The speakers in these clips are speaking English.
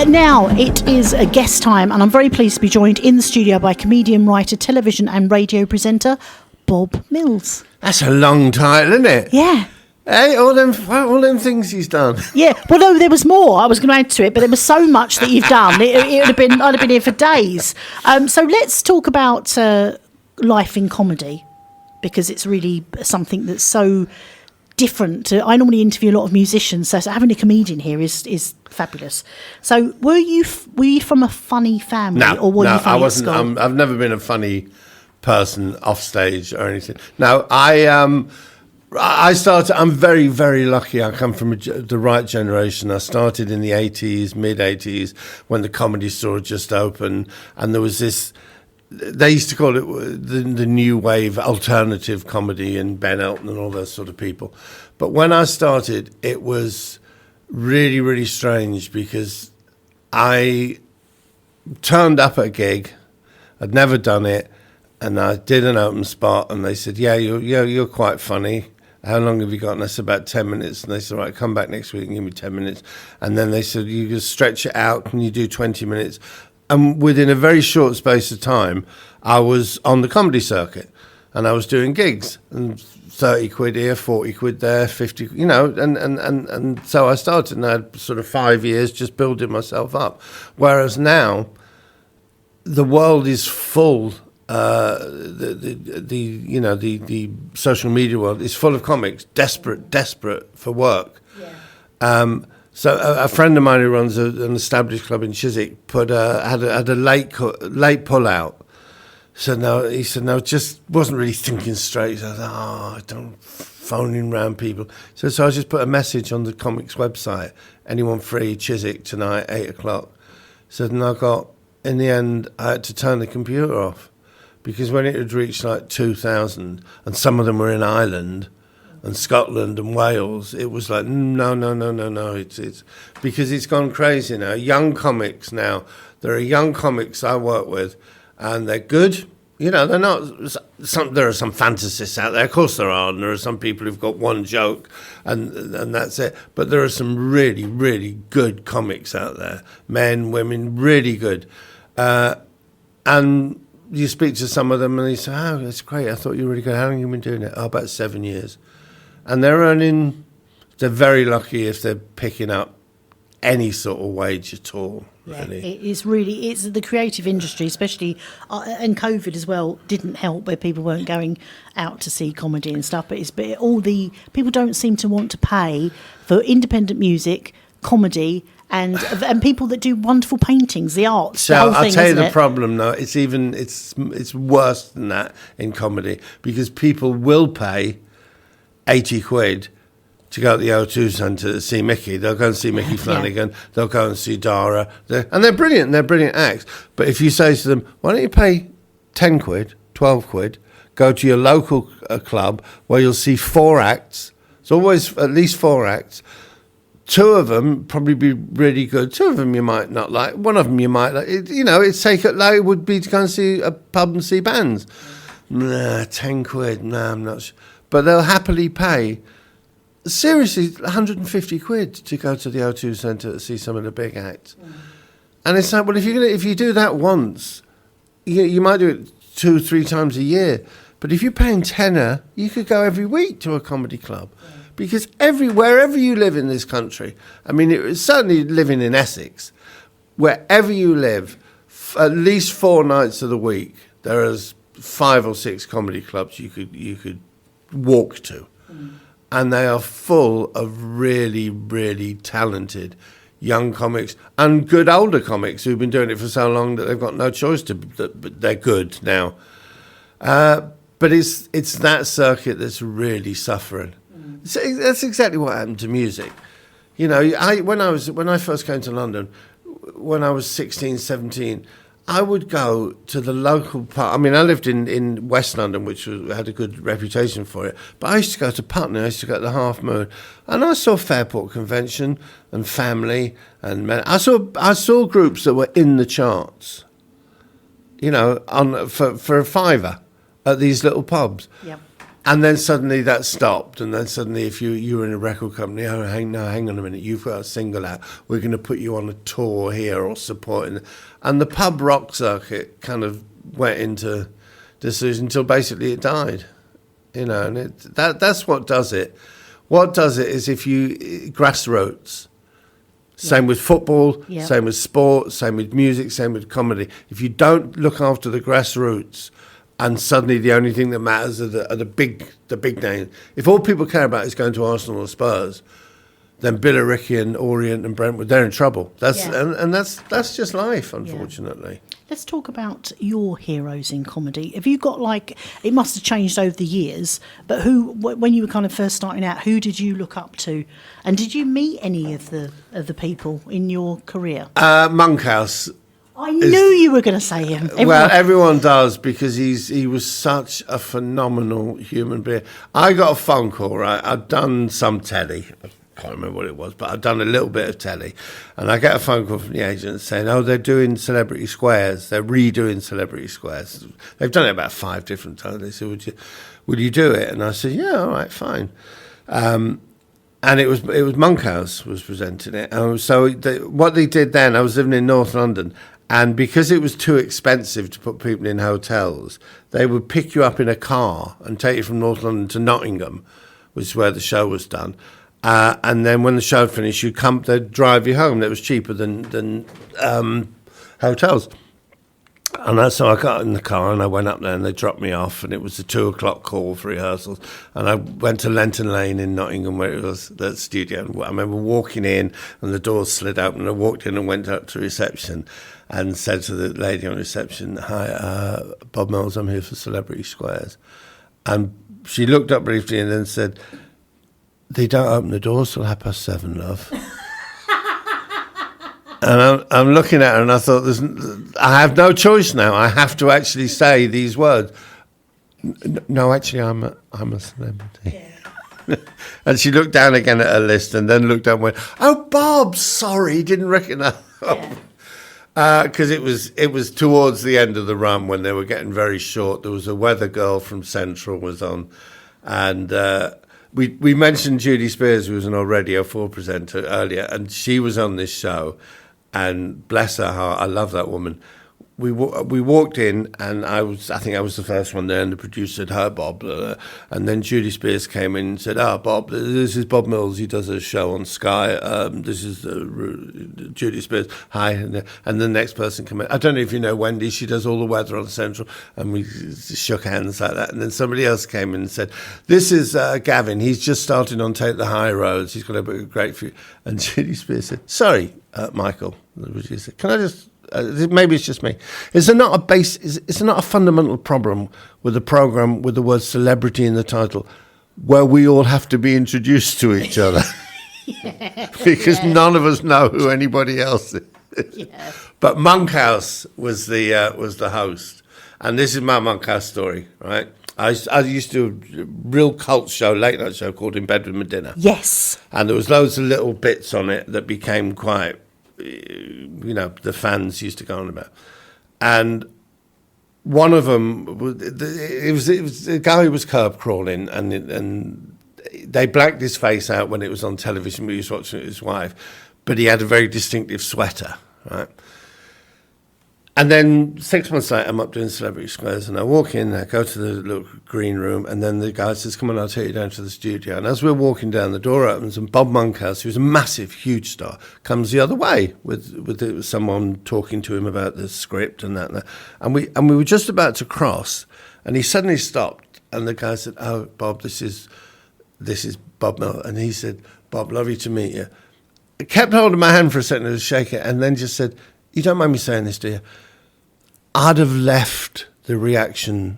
Now it is a guest time, and I'm very pleased to be joined in the studio by comedian, writer, television and radio presenter Bob Mills. That's a long title, isn't it? Yeah. Hey, all them things he's done. Yeah. Well, no, there was more I was going to add to it, but there was so much that you've done. I'd have been here for days. So let's talk about life in comedy, because it's really something that's so different. I normally interview a lot of musicians, so having a comedian here is fabulous. So were you from a funny family, or were you funny I wasn't. at school? I've never been a funny person off stage or anything. No, I started. I'm very, very lucky. I come from the right generation. I started in the '80s, mid '80s, when the Comedy Store had just opened, and there was this. They used to call it the new wave alternative comedy, and Ben Elton and all those sort of people. But when I started, it was really, really strange, because I turned up at a gig. I'd never done it, and I did an open spot, and they said, "Yeah, you're quite funny. How long have you got?" And I said, "About 10 minutes." And they said, "Right, come back next week and give me 10 minutes." And then they said, "You can stretch it out. Can you do 20 minutes?" And within a very short space of time, I was on the comedy circuit, and I was doing gigs, and 30 quid here, 40 quid there, 50, and so I started, and I had sort of 5 years just building myself up. Whereas now, the world is full. The social media world is full of comics, desperate for work. Yeah. So a friend of mine who runs an established club in Chiswick had a late pull out. He said no, just wasn't really thinking straight. So I thought, I don't phoning around people. So I just put a message on the comics website. Anyone free, Chiswick tonight, 8:00. And in the end, I had to turn the computer off, because when it had reached like 2,000, and some of them were in Ireland and Scotland and Wales, it was like, no. It's because it's gone crazy now. Young comics now, there are young comics I work with, and they're good. They're not. There are some fantasists out there, of course there are, and there are some people who've got one joke, and that's it. But there are some really, really good comics out there, men, women, really good, and you speak to some of them and they say, "Oh, that's great. I thought you were really good. How long have you been doing it?" "Oh, about 7 years." And they're very lucky if they're picking up any sort of wage at all, really. Yeah, it's the creative industry, especially, and COVID as well didn't help, where people weren't going out to see comedy and stuff. But all the people don't seem to want to pay for independent music, comedy, and people that do wonderful paintings, the arts. So the whole thing, I'll tell you the it? problem, though. It's worse than that in comedy, because people will pay 80 quid to go to the O2 Centre to see Mickey. They'll go and see Mickey Flanagan. Yeah. They'll go and see Dara. And they're brilliant. They're brilliant acts. But if you say to them, "Why don't you pay 10 quid, 12 quid, go to your local club where you'll see 4 acts." It's always at least 4 acts. 2 of them probably be really good. 2 of them you might not like. 1 of them you might like. It's it would be to go and see a pub and see bands. Nah, 10 quid. Nah, I'm not sure. But they'll happily pay, seriously, 150 quid to go to the O2 Centre to see some of the big acts. Mm. And it's like, well, if you do that once, you might do it 2-3 times a year. But if you're paying tenner, you could go every week to a comedy club. Yeah. Because wherever you live in this country, I mean, certainly living in Essex, wherever you live, at least 4 nights of the week, there is 5 or 6 comedy clubs you could walk to. Mm. And they are full of really, really talented young comics and good older comics who've been doing it for so long that they've got no choice but they're good now. But it's that circuit that's really suffering. Mm. That's exactly what happened to music. When I first came to London, when I was 16, 17, I would go to the local pub. I mean, I lived in West London, which had a good reputation for it. But I used to go to Putney. I used to go to the Half Moon, and I saw Fairport Convention and Family, and I saw groups that were in the charts. For a fiver at these little pubs. Yep. And then suddenly that stopped, and then suddenly if you were in a record company, hang on a minute, you've got a single out, we're going to put you on a tour here or supporting. And the pub rock circuit kind of went into decision until basically it died. You know, and that's what does it. What does it is if you, grassroots, same with football, same with sport, same with music, same with comedy. If you don't look after the grassroots, and suddenly the only thing that matters are the big names. If all people care about is going to Arsenal or Spurs, then Billericay, Orient and Brentwood, they're in trouble. And that's just life, unfortunately. Yeah. Let's talk about your heroes in comedy. Have you got it must have changed over the years, but when you were kind of first starting out, who did you look up to? And did you meet any of the people in your career? Monkhouse. I knew you were going to say him. Everyone does, because he was such a phenomenal human being. I got a phone call, right? I'd done some telly. I can't remember what it was, but I'd done a little bit of telly. And I get a phone call from the agent saying, they're doing Celebrity Squares. They're redoing Celebrity Squares. They've done it about 5 different times. They said, would you do it? And I said, yeah, all right, fine. And it was Monkhouse was presenting it. So what they did then, I was living in North London, and because it was too expensive to put people in hotels, they would pick you up in a car and take you from North London to Nottingham, which is where the show was done. And then when the show finished, they'd drive you home. That was cheaper than hotels. And so I got in the car and I went up there and they dropped me off, and it was a 2:00 call for rehearsals. And I went to Lenton Lane in Nottingham, where it was the studio. And I remember walking in and the doors slid open, and I walked in and went up to reception and said to the lady on reception, "Hi, Bob Mills, I'm here for Celebrity Squares." And she looked up briefly and then said, "They don't open the doors till 7:30, love." And I'm looking at her and I thought, I have no choice now. I have to actually say these words. No, actually, I'm a celebrity. Yeah. And she looked down again at her list and then looked up and went, "Oh, Bob, sorry, didn't recognise." Because it was towards the end of the run when they were getting very short. There was a weather girl from Central was on, and we mentioned Judy Spears, who was an old Radio 4 presenter earlier, and she was on this show. And bless her heart, I love that woman. We walked in, and I think I was the first one there, and the producer said, "Hi, Bob." And then Judy Spears came in and said, "Bob, this is Bob Mills. He does a show on Sky. This is Judy Spears. Hi." And the next person came in. I don't know if you know Wendy. She does all the weather on Central. And we shook hands like that. And then somebody else came in and said, "This is Gavin. He's just starting on Take the High Roads. He's got a great few." And Judy Spears said, "Sorry, Michael." She said, "Can I just... maybe it's just me. Is there not a fundamental problem with a program with the word celebrity in the title, where we all have to be introduced to each other?" Because none of us know who anybody else is. Yeah. But Monkhouse was the host, and this is my Monkhouse story, right? I used to do a real cult show, late night show called In Bed With Medina. Yes. And there was loads of little bits on it that became quite, the fans used to go on about. And one of them, it was the guy who was curb crawling, and they blacked his face out when it was on television. We used to watch it with his wife, but he had a very distinctive sweater, right? And then 6 months later, I'm up doing Celebrity Squares, and I walk in, I go to the little green room, and then the guy says, "Come on, I'll take you down to the studio." And as we're walking down, the door opens, and Bob Monkhouse, who's a massive, huge star, comes the other way with someone talking to him about the script and that. And we were just about to cross, and he suddenly stopped, and the guy said, "Oh, Bob, this is Bob Mills." And he said, "Bob, lovely to meet you." I kept holding my hand for a second to shake it, and then just said, "You don't mind me saying this, do you? I'd have left the reaction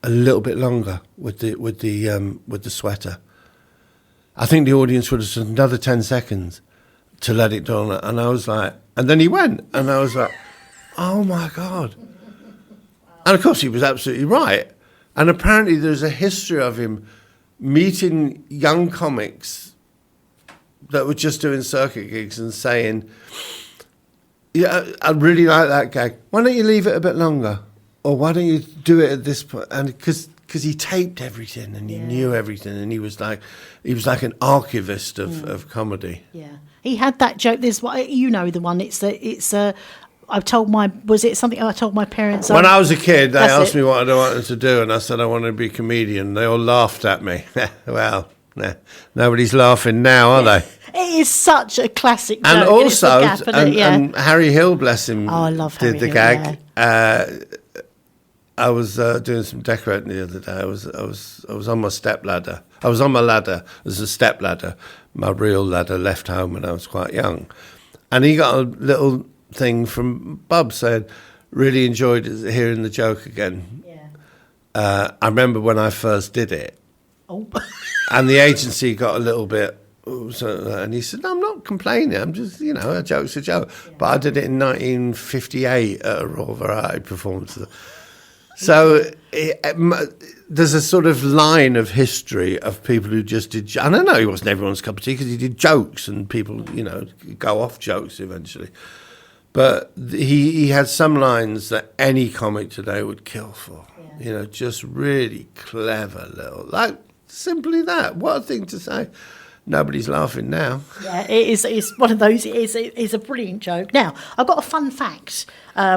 a little bit longer with the sweater. I think the audience would have said another 10 seconds to let it dawn." And I was like, and then he went, and I was like, "Oh my God!" And of course, he was absolutely right. And apparently, there's a history of him meeting young comics that were just doing circuit gigs and saying, "Yeah, I really like that gag. Why don't you leave it a bit longer? Or why don't you do it at this point?" And because because he taped everything and he knew everything, and he was like an archivist of comedy. Yeah, he had that joke. There's what you know the one. I told my parents When I was a kid, they That's asked it. me what I wanted to do, and I said I wanted to be a comedian. They all laughed at me. Well, nobody's laughing now, are they? It is such a classic joke. And it's the also, gap, isn't it? and Harry Hill, bless him, Oh, I love did Harry the Hill, gag. I was doing some decorating the other day. I was on my step ladder. I was on my ladder. There's a step ladder. My real ladder left home when I was quite young, and he got a little thing from Bob saying, "Really enjoyed hearing the joke again." Yeah. I remember when I first did it, Oh. and the agency got a little bit. And he said, "No, I'm not complaining. I'm just, a joke's a joke." But I did it in 1958 at a Royal Variety performance. So there's a sort of line of history of people who just did. And I know he wasn't everyone's cup of tea because he did jokes, and people, go off jokes eventually. But he had some lines that any comic today would kill for. Yeah. Just really clever little, like simply that. What a thing to say. Nobody's laughing now. Yeah, it is. It's one of those. It's a brilliant joke. Now, I've got a fun fact,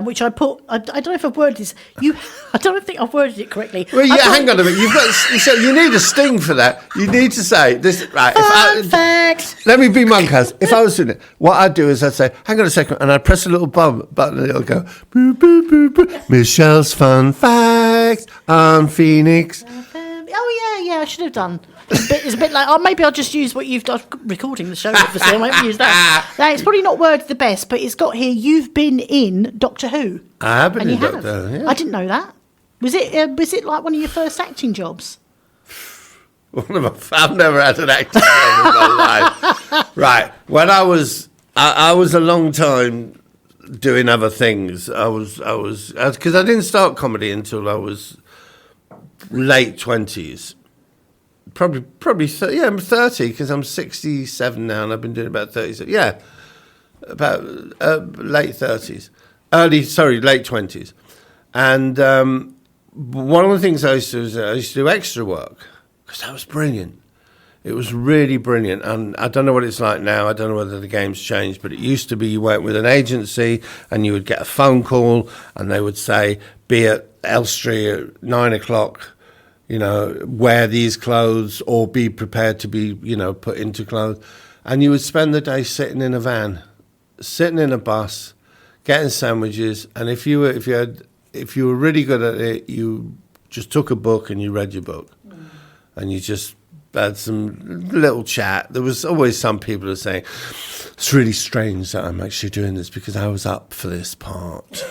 which I put. I don't know if I've worded this. I don't think I've worded it correctly. Well, hang on a minute. You need a sting for that. You need to say this. Right. Fun fact. Let me be Moncas. If I was doing it, what I'd do is I'd say, "Hang on a second," and I'd press a little button, and it'll go. Boo, boo, boo, boo. Michelle's fun facts on Phoenix. Oh yeah. I should have done. It's a bit like, maybe I'll just use what you've done. Recording the show, obviously. I won't use that. Now, it's probably not worded the best, but it's got here, you've been in Doctor Who. I have been And in you Doctor have. Who. I didn't know that. Was it like one of your first acting jobs? I've never had an acting job in my life. Right. When I was a long time doing other things. I was because I didn't start comedy until I was late 20s. Probably, I'm 30 because I'm 67 now, and I've been doing about 30. So yeah, about late 30s, late 20s, and one of the things I used to do is I used to do extra work because that was brilliant. It was really brilliant, and I don't know what it's like now. I don't know whether the game's changed, but it used to be you went with an agency and you would get a phone call, and they would say, "Be at Elstree at 9 o'clock." Wear these clothes or be prepared to be, put into clothes. And you would spend the day sitting in a van, sitting in a bus, getting sandwiches. And if you were really good at it, you just took a book and you read your book. And you just had some little chat. There was always some people who were saying, "It's really strange that I'm actually doing this because I was up for this part."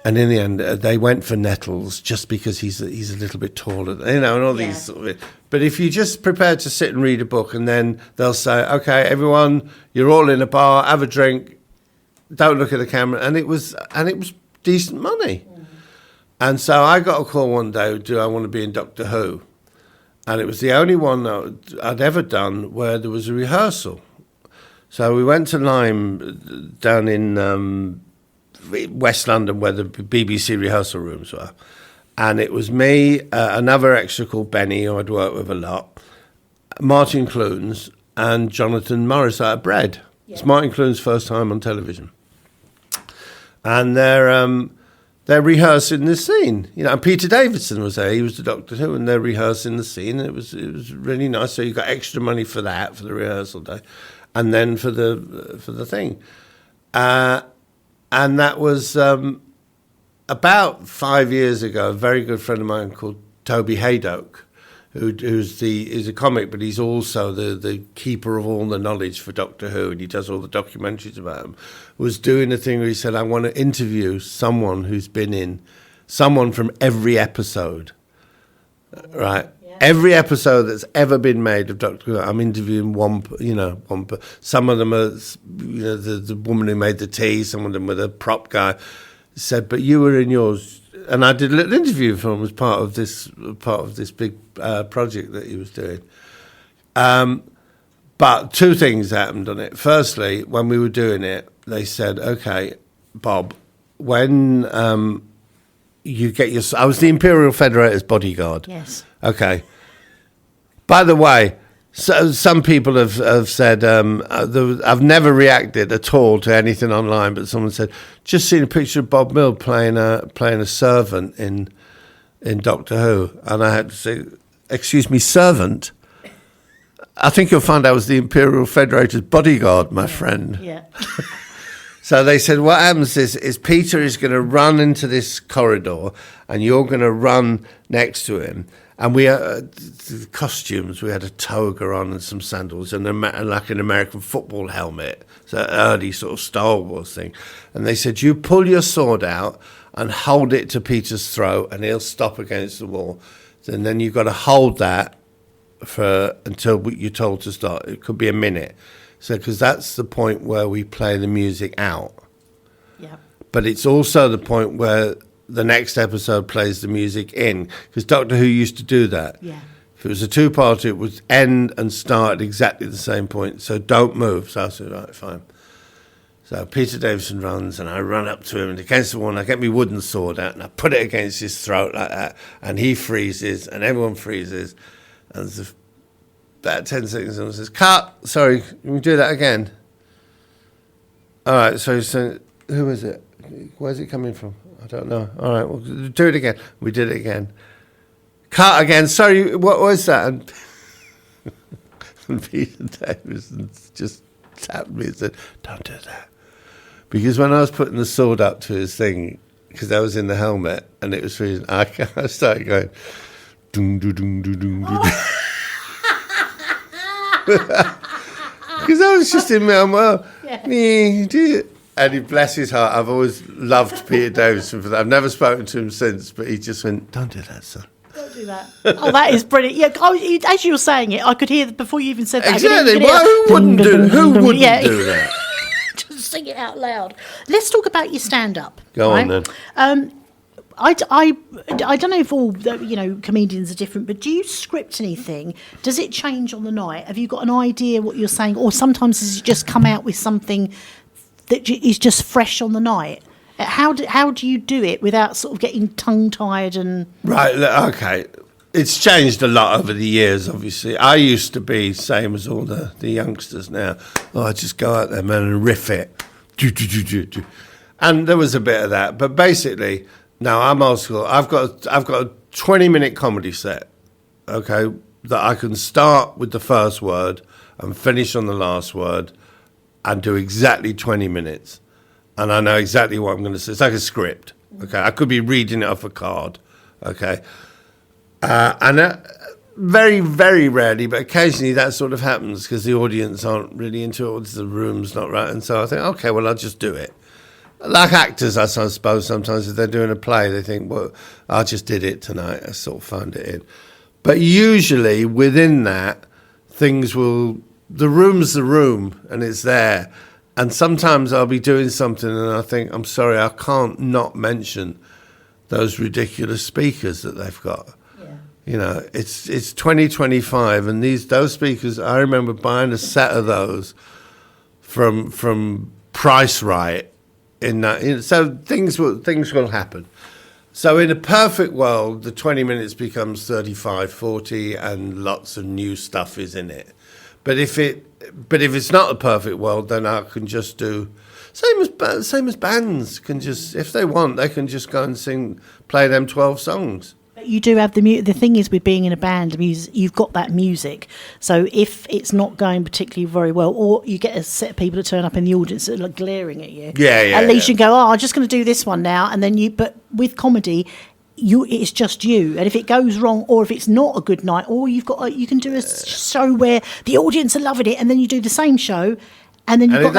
And in the end, they went for Nettles just because he's a little bit taller, and all these sort of. But if you just prepared to sit and read a book, and then they'll say, "Okay, everyone, you're all in a bar, have a drink, don't look at the camera," and it was decent money. And so I got a call one day, "Do I want to be in Doctor Who?" And it was the only one that I'd ever done where there was a rehearsal. So we went to Lyme down in West London, where the BBC rehearsal rooms were, and it was me, another extra called Benny, who I'd worked with a lot, Martin Clunes, and Jonathan Morris out of Bread. Yeah. It's Martin Clunes' first time on television, and they're rehearsing the scene. And Peter Davidson was there; he was the Doctor Who, and they're rehearsing the scene. And it was really nice. So you got extra money for that, for the rehearsal day, and then for the thing. And that was about 5 years ago. A very good friend of mine called Toby Haydock, who's a comic, but he's also the keeper of all the knowledge for Doctor Who, and he does all the documentaries about him, was doing a thing where he said, "I want to interview someone who's been in, someone from every episode." Right? Yeah. Every episode that's ever been made of Doctor Who, I'm interviewing one. Some of them are, the woman who made the tea. Some of them were the prop guy. Said, "But you were in yours," and I did a little interview for him as part of this big project that he was doing. But two things happened on it. Firstly, when we were doing it, they said, "Okay, Bob, when you get your. I was the Imperial Federator's bodyguard. Yes. Okay. By the way, so some people have said I've never reacted at all to anything online, but someone said just seen a picture of Bob Mills playing a servant in Doctor Who, and I had to say, excuse me, servant. I think you'll find I was the Imperial Federator's bodyguard, my friend. Yeah. So they said, what happens is Peter is going to run into this corridor, and you're going to run next to him. And we the costumes, we had a toga on and some sandals and like an American football helmet, so early sort of Star Wars thing. And they said, you pull your sword out and hold it to Peter's throat, and he'll stop against the wall. And then you've got to hold that until you're told to start. It could be a minute. So, because that's the point where we play the music out. Yeah. But it's also the point where the next episode plays the music in. Because Doctor Who used to do that. Yeah. If it was a two-parter, it would end and start at exactly the same point. So don't move. So I said, right, fine. So Peter Davison runs, and I run up to him, and against the wall, and I get my wooden sword out, and I put it against his throat like that, and he freezes, and everyone freezes. And there's about 10 seconds, and says, cut, sorry, can we do that again? All right, so who is it? Where's it coming from? I don't know. All right, well, do it again. We did it again. Cut again, sorry, what was that? And Peter Davison just tapped me and said, don't do that. Because when I was putting the sword up to his thing, because I was in the helmet, and it was freezing, I started going, doom, doom, doom, doom, doom, doom. Because I was just in my well, and he, bless his heart, I've always loved Peter Davison for that. I've never spoken to him since, but he just went, don't do that, son. Don't do that. Oh, that is brilliant. Yeah, as you were saying it, I could hear before you even said that. Exactly. Who wouldn't do that? Just sing it out loud. Let's talk about your stand-up. Go right? on then. I don't know if all comedians are different, but do you script anything? Does it change on the night? Have you got an idea what you're saying, or sometimes does it just come out with something that is just fresh on the night? How do you do it without sort of getting tongue-tied and... Right, okay. It's changed a lot over the years, obviously. I used to be same as all the youngsters now. I just go out there, man, and riff it. And there was a bit of that. But basically, now I'm old school. I've got a 20-minute comedy set, okay, that I can start with the first word and finish on the last word and do exactly 20 minutes. And I know exactly what I'm going to say. It's like a script, okay? I could be reading it off a card, okay? And very, very rarely, but occasionally that sort of happens because the audience aren't really into it, or the room's not right. And so I think, okay, well, I'll just do it. Like actors, I suppose, sometimes if they're doing a play, they think, well, I just did it tonight. I sort of phoned it in. But usually within that, the room's the room, and it's there. And sometimes I'll be doing something and I think, I'm sorry, I can't not mention those ridiculous speakers that they've got. Yeah. You know, it's 2025, and those speakers, I remember buying a set of those from Price Right. So things will happen. So in a perfect world, the 20 minutes becomes 35, 40, and lots of new stuff is in it. But if it's not a perfect world, then I can just do same as bands can just, if they want, they can just go and play them 12 songs. But you do have the thing is with being in a band, you've got that music. So if it's not going particularly very well, or you get a set of people to turn up in the audience that are like glaring at you, at least you go, I'm just going to do this one now, and then But with comedy, it's just you, and if it goes wrong, or if it's not a good night, or you can do a show where the audience are loving it, and then you do the same show, and then you've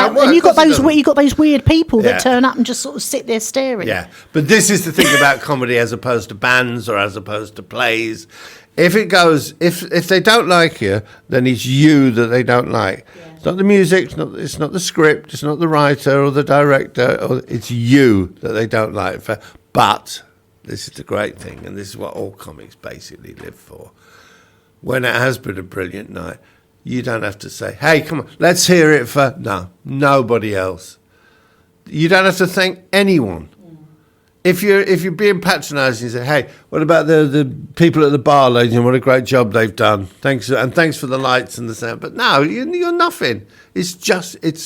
got those weird people that turn up and just sort of sit there staring. Yeah, but this is the thing about comedy as opposed to bands or as opposed to plays. If they don't like you, then it's you that they don't like. Yeah. It's not the music, it's not the script, it's not the writer or the director, it's you that they don't like. But this is the great thing, and this is what all comics basically live for. When it has been a brilliant night, you don't have to say, hey, come on, let's hear it for... No, nobody else. You don't have to thank anyone. if you're being patronising, you say, "Hey, what about the people at the bar, ladies? And what a great job they've done. Thanks for the lights and the sound." But no, you're nothing. It's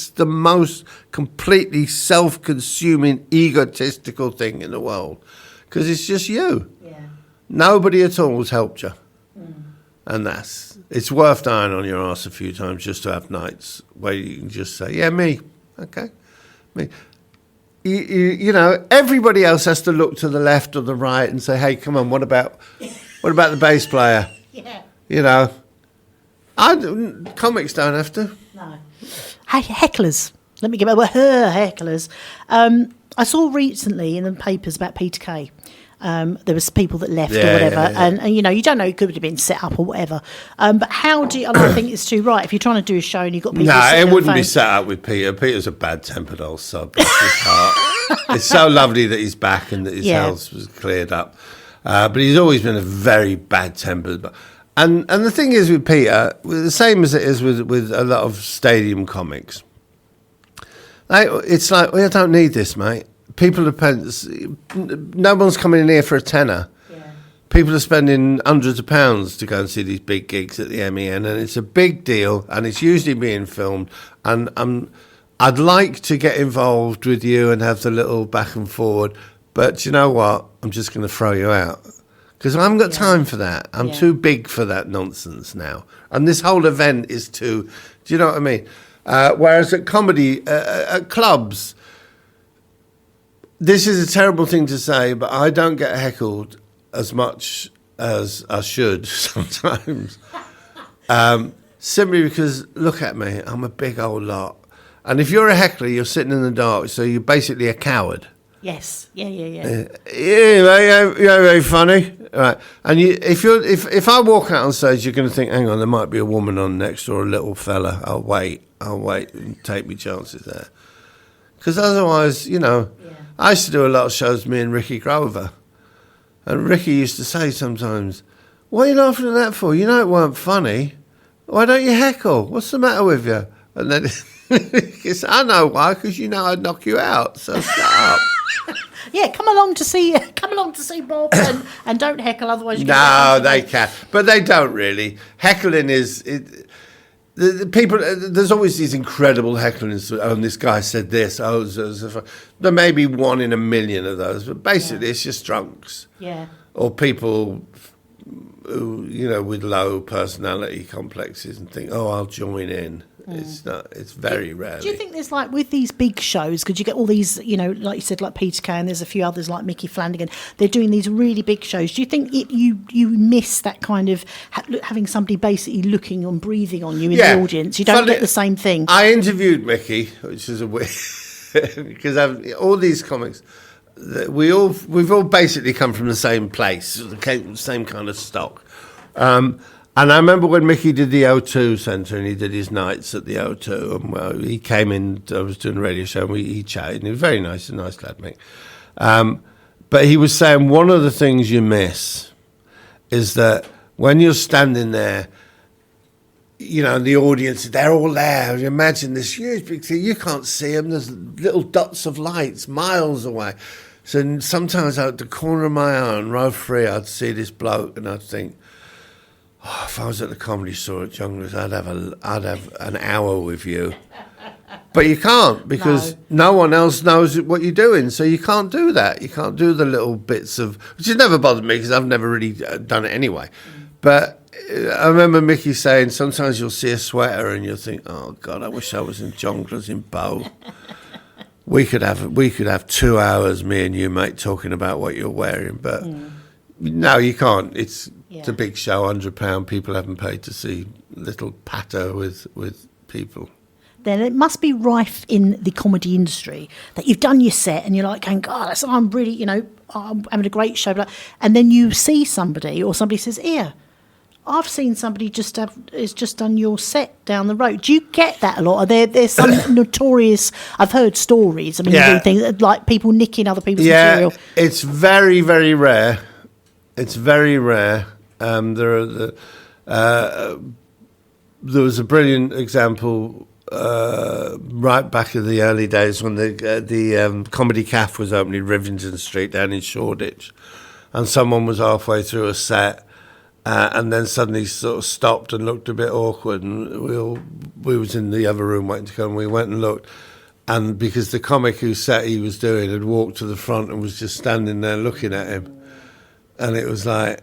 the most completely self-consuming, egotistical thing in the world, because it's just you. Yeah. Nobody at all has helped you, and it's worth dying on your arse a few times just to have nights where you can just say, "Yeah, me, okay, me." You know, everybody else has to look to the left or the right and say, "Hey, come on, what about the bass player?" Yeah. You know, comics don't have to. No. Hey, hecklers. Let me give her hecklers. I saw recently in the papers about Peter Kay. There was people that left or whatever, yeah. And you know, you don't know, it could have been set up or whatever. But how do you, and I think it's too right, if you're trying to do a show and you've got people No, sitting it on the wouldn't be phone- set up with Peter. Peter's a bad-tempered old sod. Bless his heart. It's so lovely that he's back and that his health was cleared up. But he's always been a very bad-tempered. And the thing is with Peter, the same as it is with a lot of stadium comics. It's like, well, I don't need this, mate. People are paying, no one's coming in here for a tenner. Yeah. People are spending hundreds of pounds to go and see these big gigs at the MEN, and it's a big deal, and it's usually being filmed. And I'd like to get involved with you and have the little back and forward, but you know what? I'm just going to throw you out because I haven't got time for that. I'm too big for that nonsense now, and this whole event is too. Do you know what I mean? Whereas at comedy, at clubs. This is a terrible thing to say, but I don't get heckled as much as I should sometimes. Simply because, look at me, I'm a big old lot. And if you're a heckler, you're sitting in the dark, so you're basically a coward. Yes. Yeah. Yeah, mate, you're very funny. All right. And if I walk out on stage, you're going to think, hang on, there might be a woman on next or a little fella. I'll wait and take me chances there. Because otherwise, you know... Yeah. I used to do a lot of shows, me and Ricky Grover. And Ricky used to say sometimes, "What are you laughing at that for? You know it weren't funny. Why don't you heckle? What's the matter with you?" And then he said, "I know why, because you know I'd knock you out, so shut up." Yeah, come along to see Bob and don't heckle, otherwise you're going No, they can. But they don't really. Heckling is... The people, there's always these incredible hecklings. Oh, and this guy said this. Oh, there may be one in a million of those, but basically it's just drunks. Yeah. Or people who, you know, with low personality complexes and think, "Oh, I'll join in." It's not. It's very rare. Do you think there's like with these big shows, because you get all these, you know, like you said, like Peter Kay, and there's a few others like Mickey Flanagan. They're doing these really big shows. Do you think you miss that kind of having somebody basically looking and breathing on you in the audience? You don't get the same thing. I interviewed Mickey, which is a weird because all these comics. We've all basically come from the same place, the same kind of stock. And I remember when Mickey did the O2 Centre and he did his nights at the O2, and well, he came in, I was doing a radio show, and he chatted, and he was very nice, a nice lad, Mick. But he was saying one of the things you miss is that when you're standing there, you know, the audience, they're all there. You imagine this huge big thing, you can't see them, there's little dots of lights miles away. So sometimes out the corner of my eye on row 3, I'd see this bloke and I'd think, oh, if I was at the Comedy Store at Junglers, I'd have an hour with you. But you can't, because no one else knows what you're doing, so you can't do that. You can't do the little bits of... Which has never bothered me, because I've never really done it anyway. But I remember Mickey saying, sometimes you'll see a sweater and you'll think, oh, God, I wish I was in Jongleurs in Bow. We could have 2 hours, me and you, mate, talking about what you're wearing, but no, you can't. It's a big show, £100. People haven't paid to see little patter with people. Then it must be rife in the comedy industry that you've done your set and you're like going, God, I'm really, you know, I'm having a great show, and then you see somebody or somebody says, "Here, I've seen somebody has just done your set down the road." Do you get that a lot? There's some notorious... I've heard stories. I mean, you do things like people nicking other people's material. It's very, very rare. It's very rare. There was a brilliant example right back in the early days when the Comedy Cafe was opening Rivington Street down in Shoreditch, and someone was halfway through a set, and then suddenly sort of stopped and looked a bit awkward, and we was in the other room waiting to go, and we went and looked, and because the comic whose set he was doing had walked to the front and was just standing there looking at him, and it was like,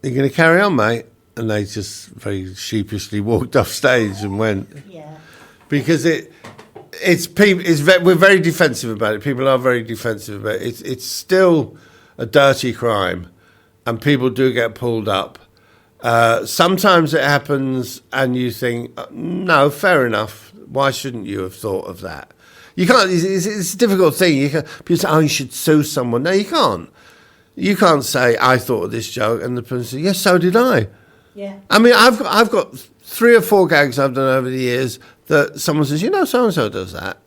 "You're going to carry on, mate?" And they just very sheepishly walked off stage and went. Yeah. Because we're very defensive about it. People are very defensive about it. It's still a dirty crime, and people do get pulled up. Sometimes it happens, and you think, no, fair enough. Why shouldn't you have thought of that? You can't. It's a difficult thing. People say, "Oh, you should sue someone." No, you can't. You can't say, "I thought of this joke," and the person says, "Yes, so did I." Yeah. I mean, I've got 3 or 4 gags I've done over the years that someone says, so and so does that,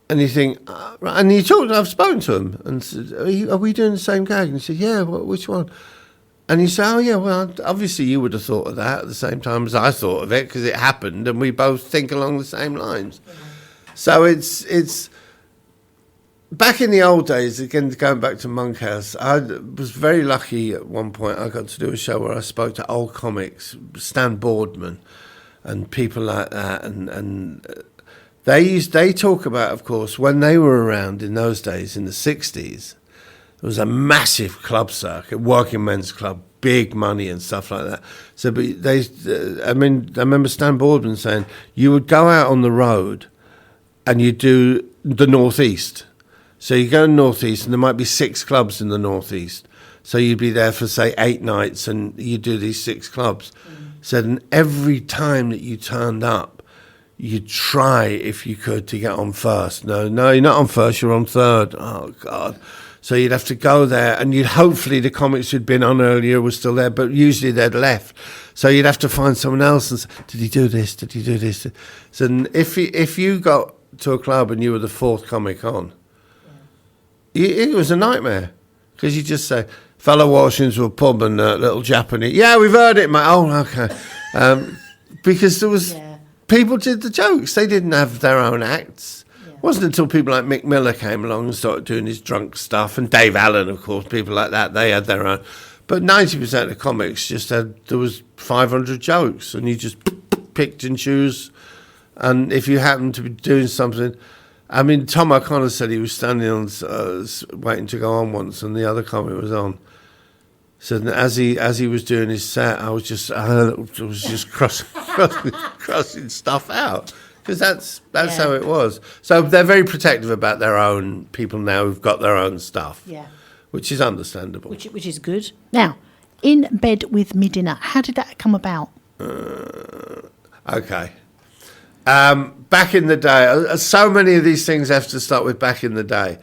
and you think, right, and I've spoken to him and said, are we doing the same gag? And he said, yeah, which one? And you say, oh yeah, well, obviously you would have thought of that at the same time as I thought of it because it happened, and we both think along the same lines. Yeah. So it's. Back in the old days, again, going back to Monkhouse, I was very lucky at one point. I got to do a show where I spoke to old comics, Stan Boardman, and people like that. And they talk about, of course, when they were around in those days, in the 60s, there was a massive club circuit, working men's club, big money and stuff like that. So I remember Stan Boardman saying, you would go out on the road and you do the Northeast. So you go northeast, and there might be 6 clubs in the northeast. So you'd be there for, say, 8 nights, and you do these 6 clubs. So then every time that you turned up, you'd try, if you could, to get on first. No, you're not on first, you're on third. Oh, God. So you'd have to go there, and hopefully the comics who'd been on earlier were still there, but usually they'd left. So you'd have to find someone else and say, did he do this? Did he do this? So if you got to a club and you were the 4th comic on, it was a nightmare, because you just say, fellow Washingtons to a pub and little Japanese. Yeah, we've heard it, mate. Oh, okay. Because there was people did the jokes. They didn't have their own acts. Yeah. It wasn't until people like Mick Miller came along and started doing his drunk stuff, and Dave Allen, of course, people like that, they had their own. But 90% of comics there was 500 jokes, and you just picked and choose. And if you happened to be doing something... I mean, Tom O'Connor said he was standing on, waiting to go on once, and the other comic was on. So as he was doing his set, I was just crossing stuff out, because that's how it was. So they're very protective about their own people now who've got their own stuff, which is understandable. Which is good. Now, In Bed with Me Dinner, how did that come about? Okay. Back in the day, so many of these things have to start with back in the day.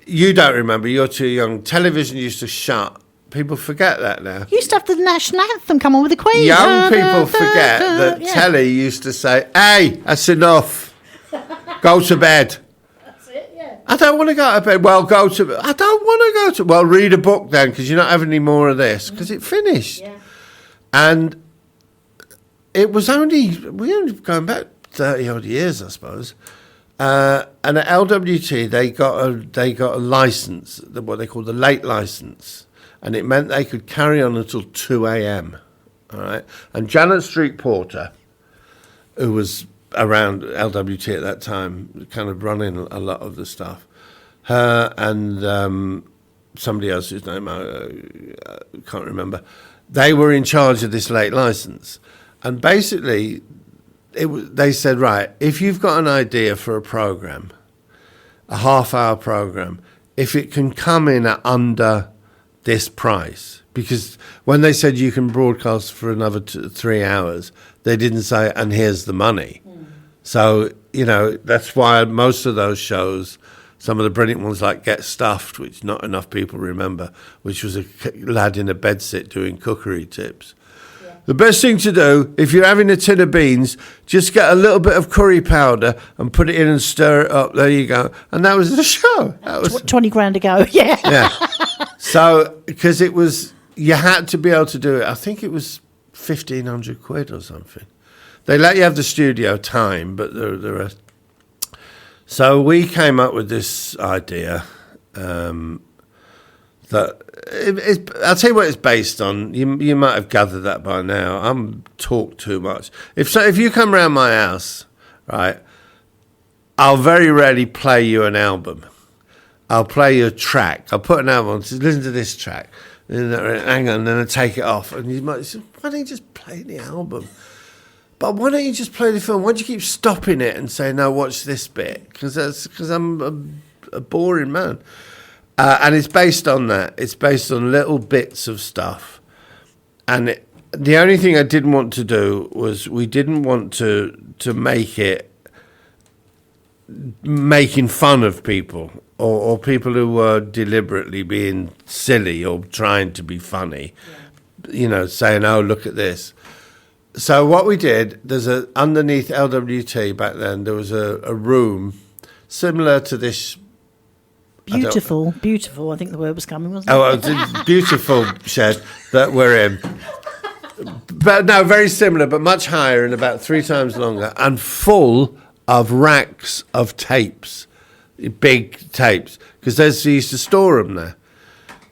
You don't remember, you're too young. Television used to shut. People forget that now. You used to have the national anthem come on with the Queen. Young people forget that telly used to say, hey, that's enough. Go to bed. That's it, yeah. I don't want to go to bed. Well, go to bed. I don't want to go to... Well, read a book then, because you're not having any more of this, because it finished. Yeah. And... it was we only going back 30 odd years, I suppose. And at LWT, they got a license, what they call the late license, and it meant they could carry on until 2 a.m. All right, and Janet Street Porter, who was around LWT at that time, kind of running a lot of the stuff, her and somebody else whose name I can't remember, they were in charge of this late license. And basically, they said, right, if you've got an idea for a programme, a half-hour programme, if it can come in at under this price, because when they said you can broadcast for another 3 hours, they didn't say, and here's the money. So, that's why most of those shows, some of the brilliant ones like Get Stuffed, which not enough people remember, which was a lad in a bedsit doing cookery tips. The best thing to do, if you're having a tin of beans, just get a little bit of curry powder and put it in and stir it up. There you go. And that was the show. That was 20 grand ago, yeah. Yeah. So, because you had to be able to do it. I think it was 1,500 quid or something. They let you have the studio time, but there are. So we came up with this idea that I'll tell you what it's based on. You might have gathered that by now. I'm talk too much. If you come round my house, right, I'll very rarely play you an album. I'll play you a track. I'll put an album on. Listen to this track. And hang on, then I take it off. And you might say, why don't you just play the album? But why don't you just play the film? Why do you keep stopping it and saying, no, watch this bit? Because I'm a boring man. And it's based on that. It's based on little bits of stuff. And the only thing I didn't want to do was we didn't want to make it making fun of people or people who were deliberately being silly or trying to be funny, saying, oh, look at this. So what we did, underneath LWT back then, there was a room similar to this. Beautiful. I think the word was coming, wasn't it? Oh, it's a beautiful shed that we're in. But no, very similar, but much higher and about 3 times longer, and full of racks of tapes, big tapes, because they used to store them there,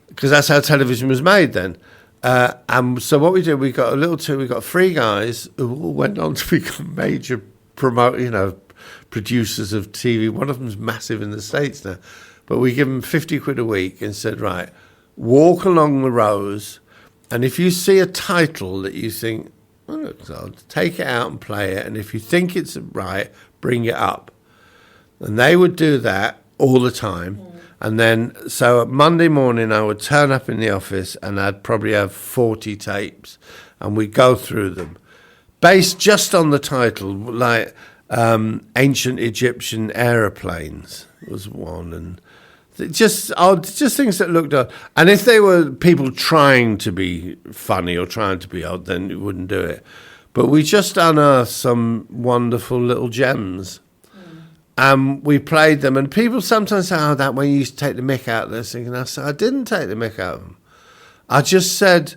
because that's how television was made then. And so what we did, we got we got 3 guys who all went on to become major producers of TV. One of them's massive in the States now. But we give them 50 quid a week and said, right, walk along the rows, and if you see a title that you think, oh, looks odd, take it out and play it, and if you think it's right, bring it up. And they would do that all the time. And then, so Monday morning, I would turn up in the office and I'd probably have 40 tapes and we'd go through them. Based just on the title, like Ancient Egyptian Aeroplanes was one. And just things that looked odd. And if they were people trying to be funny or trying to be odd, then we wouldn't do it. But we just unearthed some wonderful little gems. We played them, and people sometimes say, oh, that way you used to take the mick out of this thing. And I said, I didn't take the mick out of them. I just said,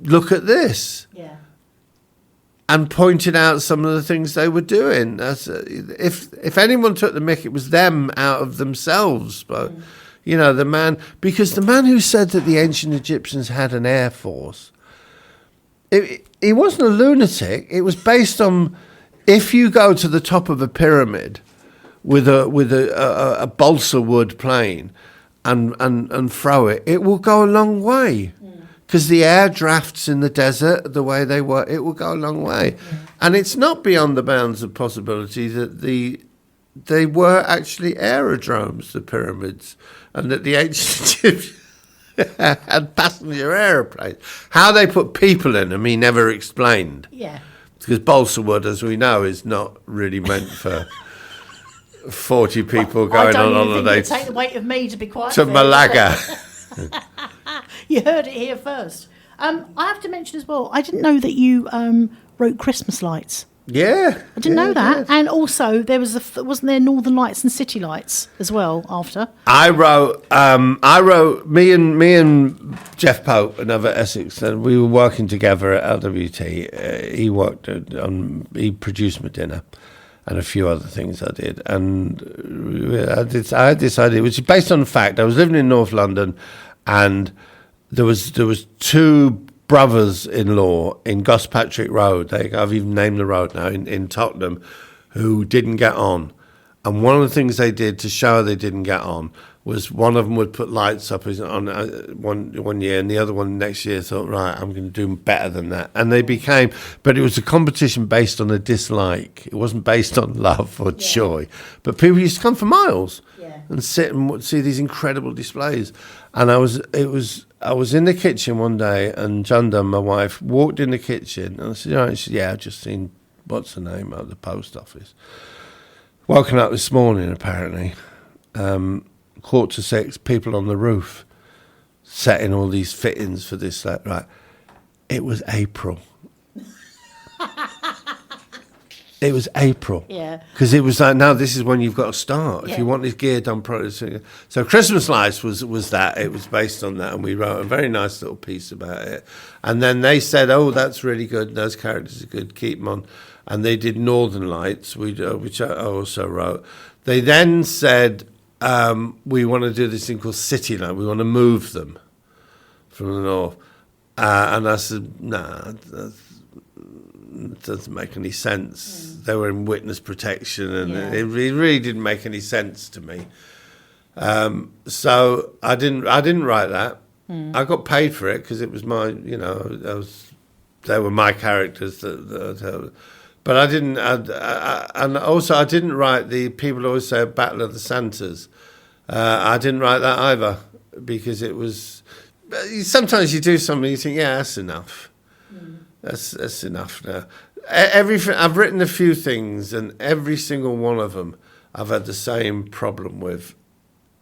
look at this. Yeah. And pointed out some of the things they were doing. If anyone took the mick, it was them out of themselves. But, the man who said that the ancient Egyptians had an air force, he wasn't a lunatic. It was based on, if you go to the top of a pyramid with a balsa wood plane and throw it, it will go a long way. Because the air drafts in the desert, the way they were, it will go a long way. And it's not beyond the bounds of possibility that they were actually aerodromes, the pyramids, and that the ancient Egyptians had passenger aeroplanes. How they put people in them, he never explained. Yeah. Because balsa wood, as we know, is not really meant for 40 people going on holiday. Take the weight of me, to be quite to fair. Malaga. You heard it here first. I have to mention as well, I didn't know that you wrote Christmas lights. Yeah. I didn't know that. Yeah. And also, there was wasn't there Northern Lights and City Lights as well after? I wrote me and Jeff Pope, another Essex, and we were working together at LWT. He produced my dinner and a few other things I did. And I had this idea, which is based on the fact I was living in North London, and there was 2 brothers-in-law in Gospatrick Road. I've even named the road now in Tottenham, who didn't get on. And one of the things they did to show they didn't get on was one of them would put lights up on one year, and the other one next year thought, right, I'm going to do better than that. And they became, but it was a competition based on a dislike. It wasn't based on love or joy. But people used to come for miles and sit and see these incredible displays. And I was in the kitchen one day, and Junda, my wife, walked in the kitchen, and I said, she said, yeah, I've just seen, what's the name, at the post office. Woken up this morning, apparently. 5:45, people on the roof setting all these fittings for this, that, right. It was April. It was April. Yeah. Because it was like, now this is when you've got to start. If you want this gear done properly. So Christmas Lights was that. It was based on that. And we wrote a very nice little piece about it. And then they said, oh, that's really good. Those characters are good. Keep them on. and they did Northern Lights, which I also wrote. They then said, we want to do this thing called City Light. We want to move them from the north. And I said, nah, that doesn't make any sense. They were in witness protection, and it really didn't make any sense to me. So I didn't write that. I got paid for it because it was my, they were my characters. But I didn't, and also I didn't write the, people always say Battle of the Santas. I didn't write that either, because it was, sometimes you do something, you think, yeah, that's enough. That's enough now. Everything, I've written a few things, and every single one of them I've had the same problem with.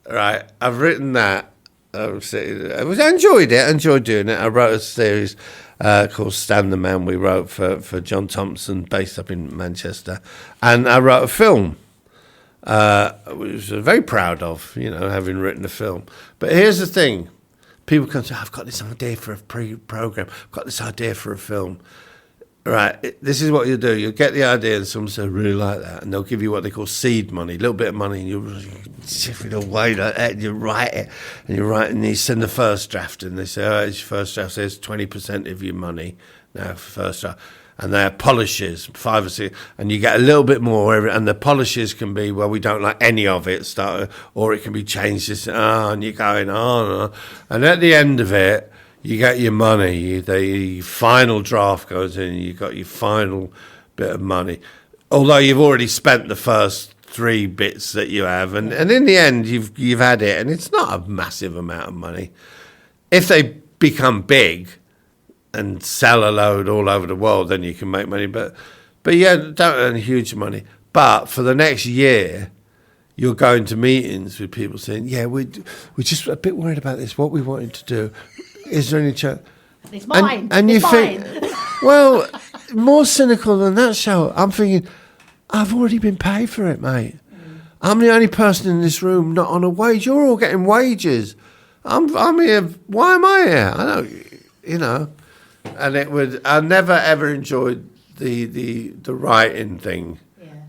Right, I've written that. I enjoyed it. I enjoyed doing it. I wrote a series called Stan the Man. We wrote for John Thompson, based up in Manchester, and I wrote a film, which I was very proud of. Having written a film. But here's the thing: people come and say, "I've got this idea for a program. I've got this idea for a film." Right, this is what you do. You'll get the idea, and someone says, I really like that, and they'll give you what they call seed money, a little bit of money, and you shift it away like that, and you write it, and you send the first draft, and they say, it's your first draft, there's 20% of your money now for first draft. And they're polishes, 5 or 6, and you get a little bit more, and the polishes can be, well, we don't like any of it, or it can be changed, and you're going on, and at the end of it, you get your money, the final draft goes in, you got your final bit of money. Although you've already spent the first 3 bits that you have, and in the end you've had it, and it's not a massive amount of money. If they become big and sell a load all over the world, then you can make money. But yeah, don't earn huge money. But for the next year, you're going to meetings with people saying, yeah, we're just a bit worried about this, what we wanted to do. Is there any chance? It's mine. And you think, well, more cynical than that, show. I'm thinking, I've already been paid for it, mate. I'm the only person in this room not on a wage. You're all getting wages. I'm here. Why am I here? I don't, And I never ever enjoyed the writing thing.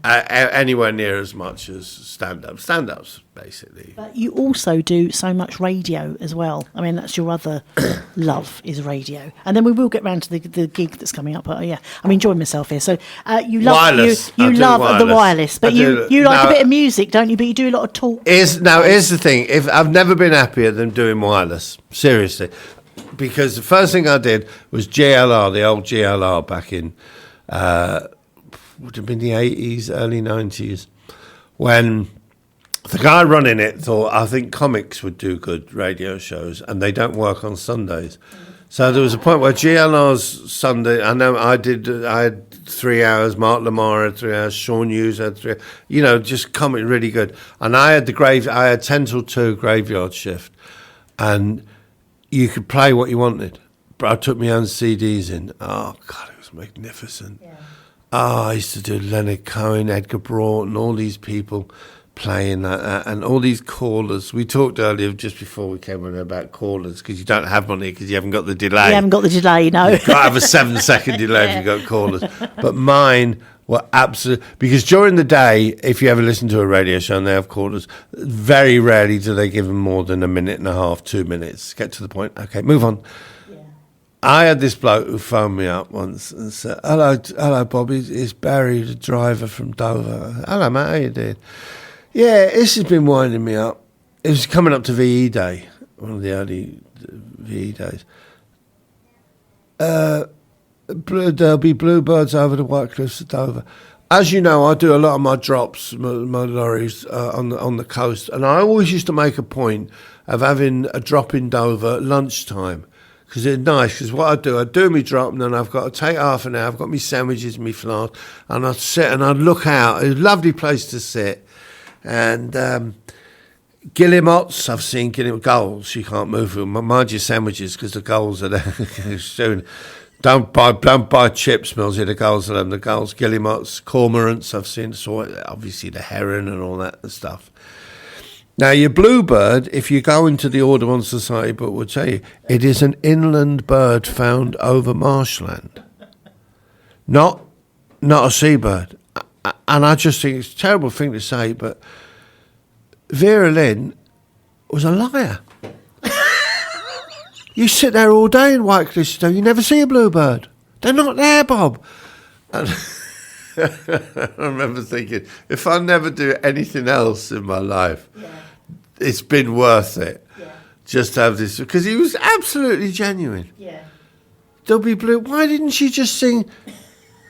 Anywhere near as much as stand-ups, basically. But you also do so much radio as well. I mean, that's your other love, is radio. And then we will get round to the gig that's coming up. But yeah, I'm enjoying myself here. So you love wireless. You love the wireless, but you like a bit of music, don't you? But you do a lot of talk. Here's the thing: if I've never been happier than doing wireless, seriously, because the first thing I did was GLR, the old GLR back in. Would have been the 80s, early 90s, when the guy running it thought, I think comics would do good radio shows, and they don't work on Sundays. So there was a point where GLR's Sunday, I had 3 hours, Mark Lamar had 3 hours, Sean Hughes had 3 hours, just comic really good. And I had 10 till 2 graveyard shift, and you could play what you wanted. But I took my own CDs in. Oh, God, it was magnificent. Yeah. I used to do Leonard Cohen, Edgar Broughton, all these people playing like that, and all these callers. We talked earlier, just before we came on, about callers, because you don't have money because you haven't got the delay. You haven't got the delay, no. You've got to have a 7-second delay if you've got callers. But mine were absolutely... Because during the day, if you ever listen to a radio show and they have callers, very rarely do they give them more than a minute and a half, 2 minutes. Get to the point. Okay, move on. I had this bloke who phoned me up once and said, hello, Bob, it's Barry, the driver from Dover. Hello, mate, how you doing? Yeah, this has been winding me up. It was coming up to VE Day, one of the early VE days. There'll be bluebirds over the White Cliffs of Dover. As you know, I do a lot of my drops, my lorries on the coast, and I always used to make a point of having a drop in Dover at lunchtime. Because it's nice, because what I'd do my drop, and then I've got to take half an hour, I've got my sandwiches, my flask, and I'd sit and I'd look out. It's a lovely place to sit. And guillemots, I've seen gulls, you can't move them. Mind your sandwiches, because the gulls are there soon. Don't buy chips, Millsy, the gulls are them. The gulls, guillemots, cormorants, I've seen, obviously the heron and all that stuff. Now, your bluebird, if you go into the Audubon Society book, will tell you it is an inland bird found over marshland. Not not a seabird. And I just think it's a terrible thing to say, but Vera Lynn was a liar. You sit there all day in Whitecliff, you never see a bluebird. They're not there, Bob. And I remember thinking, if I never do anything else in my life, it's been worth it. Just to have this, because he was absolutely genuine. There'll be blue. Why didn't she just sing,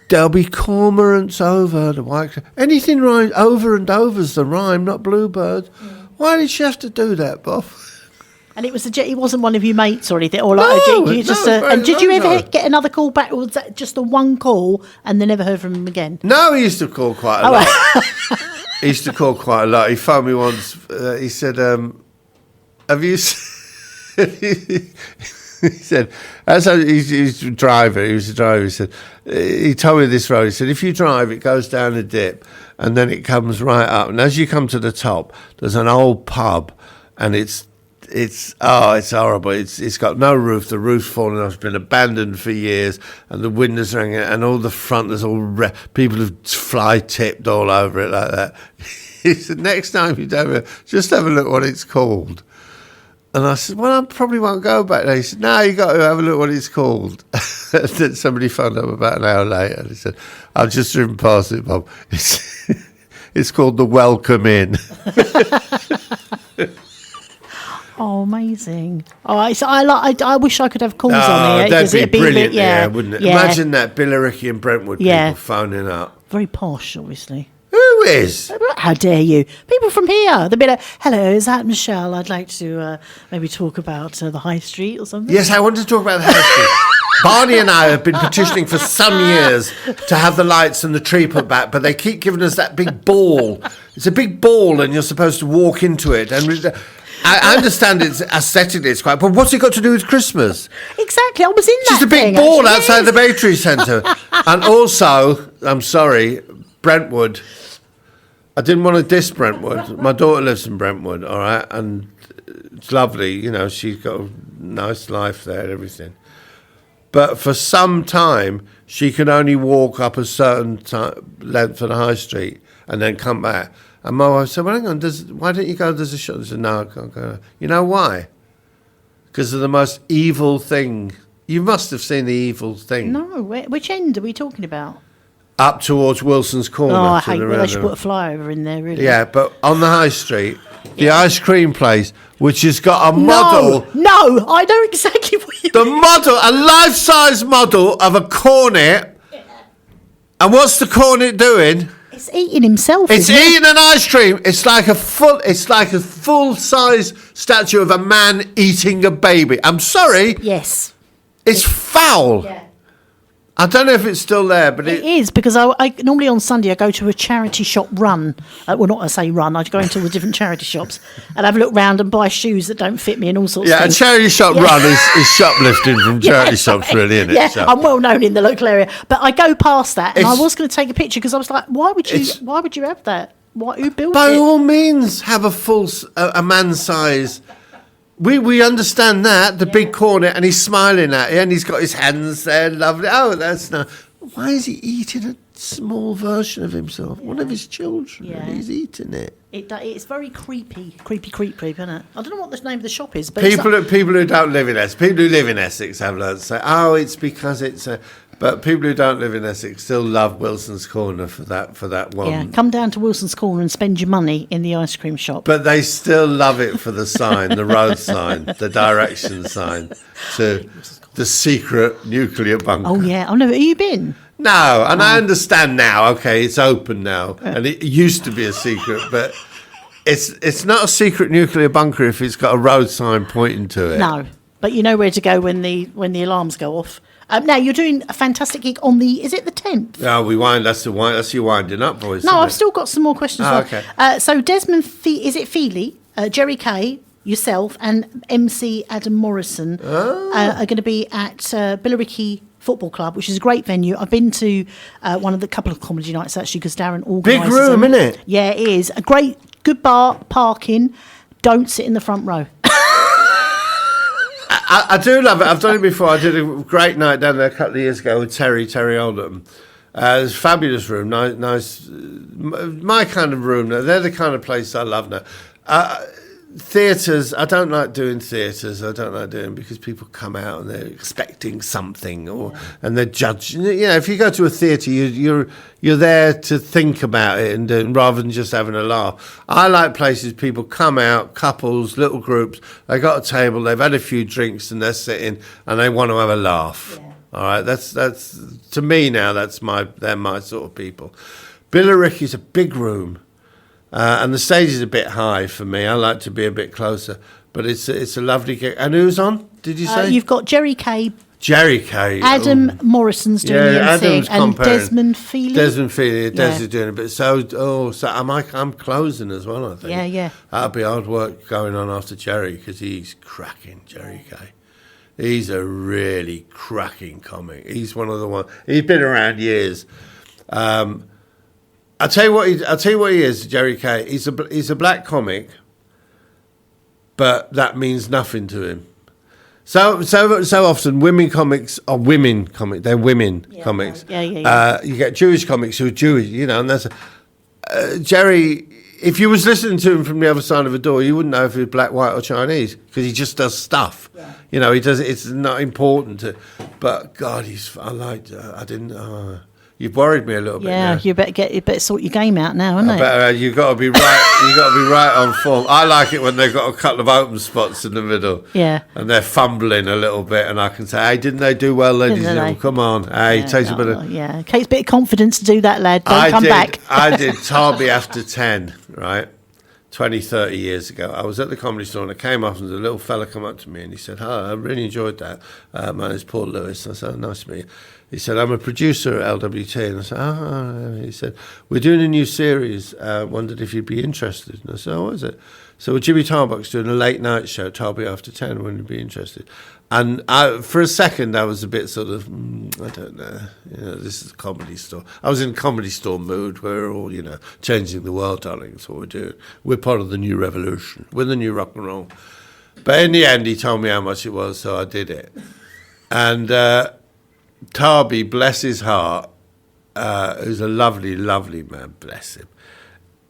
there'll be cormorants over the Whitecliff? Anything rhymes, over and over's the rhyme, not bluebirds. Why did she have to do that, Bob? And it was he wasn't one of your mates or anything, or like and did you ever get another call back, or was that just the one call and they never heard from him again? No, he used to call quite a lot. He used to call quite a lot. He phoned me once. He said, "Have you?" He said, as he's a driver. He was a driver. He said, he told me this road. He said, if you drive, it goes down a dip, and then it comes right up. And as you come to the top, there's an old pub, and it's horrible. It's got no roof. The roof's fallen off. It's been abandoned for years, and the windows are hanging, and all the front there's all people have fly tipped all over it like that. He said, next time you do it, just have a look what it's called. And I said, well, I probably won't go back there. He said, no, you got to have a look what it's called. Then somebody phoned up about an hour later, and he said, I've just driven past it, Bob. It's called the Welcome Inn. Oh, amazing! I wish I could have calls on here. That'd be brilliant, wouldn't it? Yeah. Imagine that Billericay and Brentwood people phoning up. Very posh, obviously. Who is? How dare you? People from here. They'll be like, hello, is that Michelle? I'd like to maybe talk about the High Street or something. Yes, I want to talk about the High Street. Barney and I have been petitioning for some years to have the lights and the tree put back, but they keep giving us that big ball. It's a big ball, and you're supposed to walk into it. And I understand it's aesthetically it's quite, but what's it got to do with Christmas? Exactly, I was in that. Just a big ball outside the Baytree Centre. And also, I'm sorry, Brentwood. I didn't want to diss Brentwood. My daughter lives in Brentwood, all right, and it's lovely. You know, she's got a nice life there and everything. But for some time, she could only walk up a certain length of the High Street and then come back. And my wife said, well, hang on, why don't you go? There's a shop. I said, no, I can't go. You know why? Because of the most evil thing. You must have seen the evil thing. No, which end are we talking about? Up towards Wilson's Corner. Oh, I hate when they should put a flyover in there, really. Yeah, but on the High Street, the ice cream place, which has got a model. No, I know exactly what you mean. A life-size model of a cornet. And what's the cornet doing? It's eating himself. It's eating an ice cream. It's like a full-size statue of a man eating a baby. I'm sorry. Yes. It's foul. Yeah. I don't know if it's still there, but it is, because I normally on Sunday I go to a charity shop run. Well, not I say run. I go into all the different charity shops and have a look round and buy shoes that don't fit me and all sorts of things. Yeah, a charity shop run is shoplifting from charity shops, really, isn't it? Yeah, I'm well known in the local area, but I go past that and I was going to take a picture because I was like, why would you have that? Who built it? By all means, have a man-size. We understand that, the big cornet, and he's smiling at it, and he's got his hands there, lovely. Oh, that's nice. Why is he eating a small version of himself? One of his children, and he's eating it. It's very creepy, isn't it? I don't know what the name of the shop is. But people who don't live in Essex, people who live in Essex have learned to say, oh, it's because it's a... But people who don't live in Essex still love Wilson's Corner for that one. Yeah, come down to Wilson's Corner and spend your money in the ice cream shop. But they still love it for the sign, the road sign, the direction sign to the secret nuclear bunker. Oh, yeah. Oh, no, have you been? No, and I understand now. Okay, it's open now. And it used to be a secret, but it's not a secret nuclear bunker if it's got a road sign pointing to it. No, but you know where to go when the alarms go off. Now you're doing a fantastic gig on is it the 10th? No, that's you winding up, boys. No, I've still got some more questions. Okay. So Desmond, is it Feely, Jerry Kay, yourself, and MC Adam Morrison are going to be at Billericay Football Club, which is a great venue. I've been to couple of comedy nights actually because Darren organises big room, them. isn't it? Yeah, it is a good bar, parking. Don't sit in the front row. I do love it. I've done it before. I did a great night down there a couple of years ago with Terry Oldham. It's a fabulous room, nice. My kind of room. They're the kind of place I love now. Theatres, I don't like doing theatres. I don't like doing because people come out and they're expecting something, and they're judging. You know, if you go to a theatre, you're there to think about it and rather than just having a laugh. I like places people come out, couples, little groups. They got a table, they've had a few drinks, and they're sitting and they want to have a laugh. Yeah. All right, that's to me now. They're my sort of people. Billericay's a big room, and the stage is a bit high for me. I like to be a bit closer, but it's a lovely gig. And who's on? Did you say? You've got Jerry Kay. Jerry Kay. Adam Morrison's doing the emceeing, and Desmond Feely. Desmond Feely, Des is doing it. But so I'm closing as well, I think. Yeah. That'll be hard work going on after Jerry because he's cracking, Jerry Kay. He's a really cracking comic. He's one of the ones. He's been around years. I'll tell you what he is, Jerry Kay. He's a black comic, but that means nothing to him. So often women comics are women comics. They're women comics. Yeah. You get Jewish comics who are Jewish, and that's Jerry. If you was listening to him from the other side of the door, you wouldn't know if he was black, white, or Chinese because he just does stuff. Yeah. He does. It's not important to. But God, you've worried me a little bit. Yeah, now. you better sort your game out now, haven't you? You've got to be right. You've got to be right on form. I like it when they've got a couple of open spots in the middle. Yeah. And they're fumbling a little bit, and I can say, "Hey, didn't they do well, ladies and gentlemen? Come on, hey, takes a bit of takes a bit of confidence to do that, lad. Don't come back." I did Tarby After 10, right? 20, 30 years ago. I was at the Comedy Store and I came up and a little fella come up to me and he said, "Hi, I really enjoyed that. My name's Paul Lewis." I said, "Oh, nice to meet you." He said, "I'm a producer at LWT." And I said, "Oh." He said, "We're doing a new series. Wondered if you'd be interested." And I said, "Oh, what is it?" So Jimmy Tarbuck's doing a late night show, Tarby After 10. Wouldn't you be interested? And for a second, I was a bit sort of, I don't know, this is a Comedy Store. I was in Comedy Store mood. We're all, changing the world, darling. That's what we're doing. We're part of the new revolution. We're the new rock and roll. But in the end, he told me how much it was, so I did it. And Tarby, bless his heart, who's a lovely, lovely man, bless him.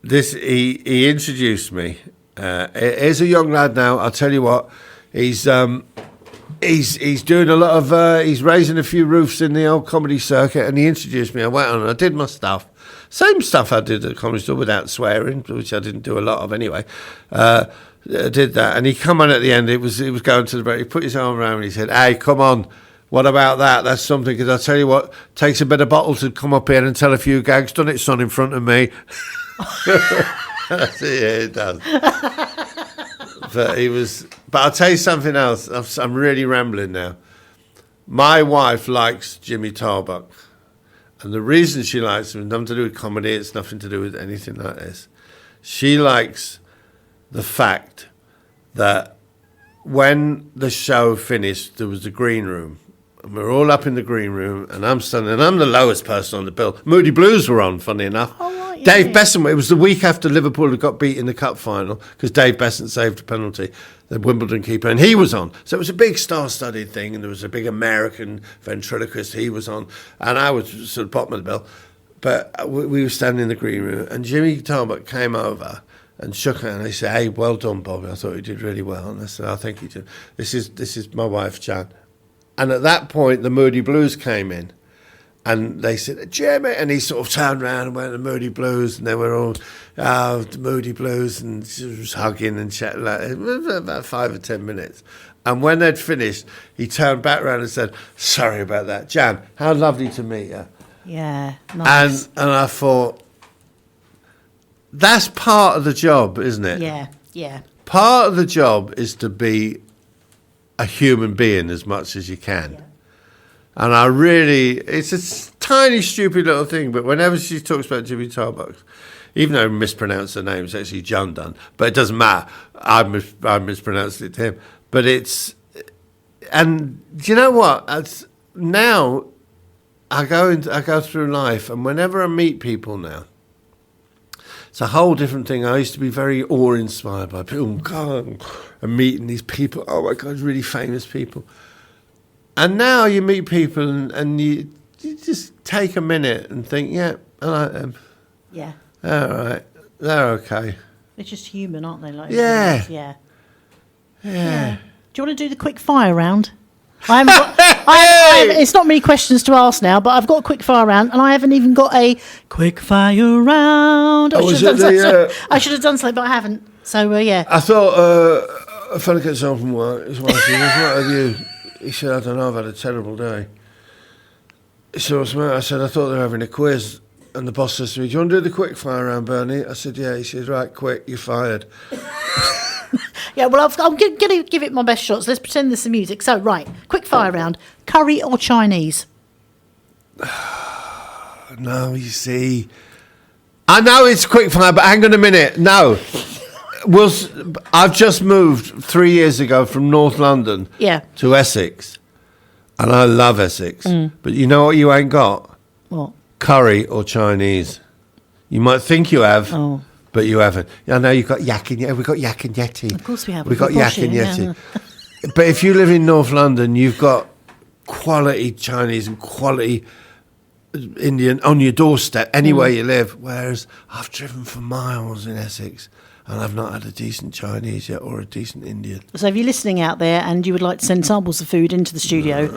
He introduced me. He's a young lad now. I'll tell you what, he's doing a lot of. He's raising a few roofs in the old comedy circuit, and he introduced me. I went on and I did my stuff, same stuff I did at Comedy Store without swearing, which I didn't do a lot of anyway. I did that, and he come on at the end. It was going to the break. He put his arm around me. He said, "Hey, come on. What about that? That's something. Because I tell you what, takes a bit of bottle to come up here and tell a few gags. Done it, son, in front of me." Yeah, it does. But I'll tell you something else. I'm really rambling now. My wife likes Jimmy Tarbuck, and the reason she likes him is nothing to do with comedy. It's nothing to do with anything like this. She likes the fact that when the show finished, there was a green room. And we're all up in the green room, and I'm standing, and I'm the lowest person on the bill. Moody Blues were on, funny enough. Oh, right, yeah. Dave Besant, it was the week after Liverpool had got beat in the cup final, because Dave Besant saved a penalty, the Wimbledon keeper, and he was on. So it was a big star-studded thing, and there was a big American ventriloquist, he was on, and I was sort of bottom of the bill. But we were standing in the green room, and Jimmy Tarbuck came over and shook her, and he said, "Hey, well done, Bobby. I thought you did really well." And I said, "Oh, thank you, Jim. This is my wife, Jan." And at that point, the Moody Blues came in, and they said, "Jimmy," and he sort of turned around and went, "The Moody Blues," and they were all, "Oh, the Moody Blues," and she was hugging and chatting. It was about 5 or 10 minutes. And when they'd finished, he turned back around and said, "Sorry about that. Jan, how lovely to meet you." Yeah, nice. And I thought, that's part of the job, isn't it? Yeah. Part of the job is to be a human being as much as you can. Yeah. And it's a tiny, stupid little thing, but whenever she talks about Jimmy Tarbuck, even though I mispronounced her name, it's actually John Dunn, but it doesn't matter. I mispronounced it to him. But and do you know what? Now I go through life, and whenever I meet people now, it's a whole different thing. I used to be very awe-inspired by people and meeting these people. Oh my God, really famous people. And now you meet people and you just take a minute and think, yeah, I like them. Yeah. All right, they're okay. They're just human, aren't they? Like Yeah. Yeah. Yeah. Do you want to do the quick fire round? I haven't got, I haven't- it's not many questions to ask now, but I've got a quick fire round, and I haven't even got a quick fire round. I Oh, should is have it done the, something. I should have done something, but I haven't. So yeah. I thought a fella gets home from work. His wife said, "What's the matter with you?" He said, "I don't know. I've had a terrible day." He said, "What's the matter?" I said, "I thought they were having a quiz." And the boss says to me, "Do you want to do the quick fire round, Bernie?" I said, "Yeah." He says, "Right, quick, you're fired." Yeah, well, I'm going to give it my best shots. Let's pretend there's some music. So, right, quick fire round. Curry or Chinese? No, you see, I know it's quick fire, but hang on a minute. No, I've just moved 3 years ago from North London Yeah. to Essex, and I love Essex. But you know what you ain't got? What? Curry or Chinese. You might think you have, Oh. but you haven't. I know you've got Yak and Yeti. We've got Yak and Yeti. Of course we have. We've got Of course Yak and you- Yeti. But if you live in North London, you've got quality Chinese and quality Indian on your doorstep anywhere you live. Whereas I've driven for miles in Essex and I've not had a decent Chinese yet or a decent Indian. So if you're listening out there and you would like to send samples of food into the studio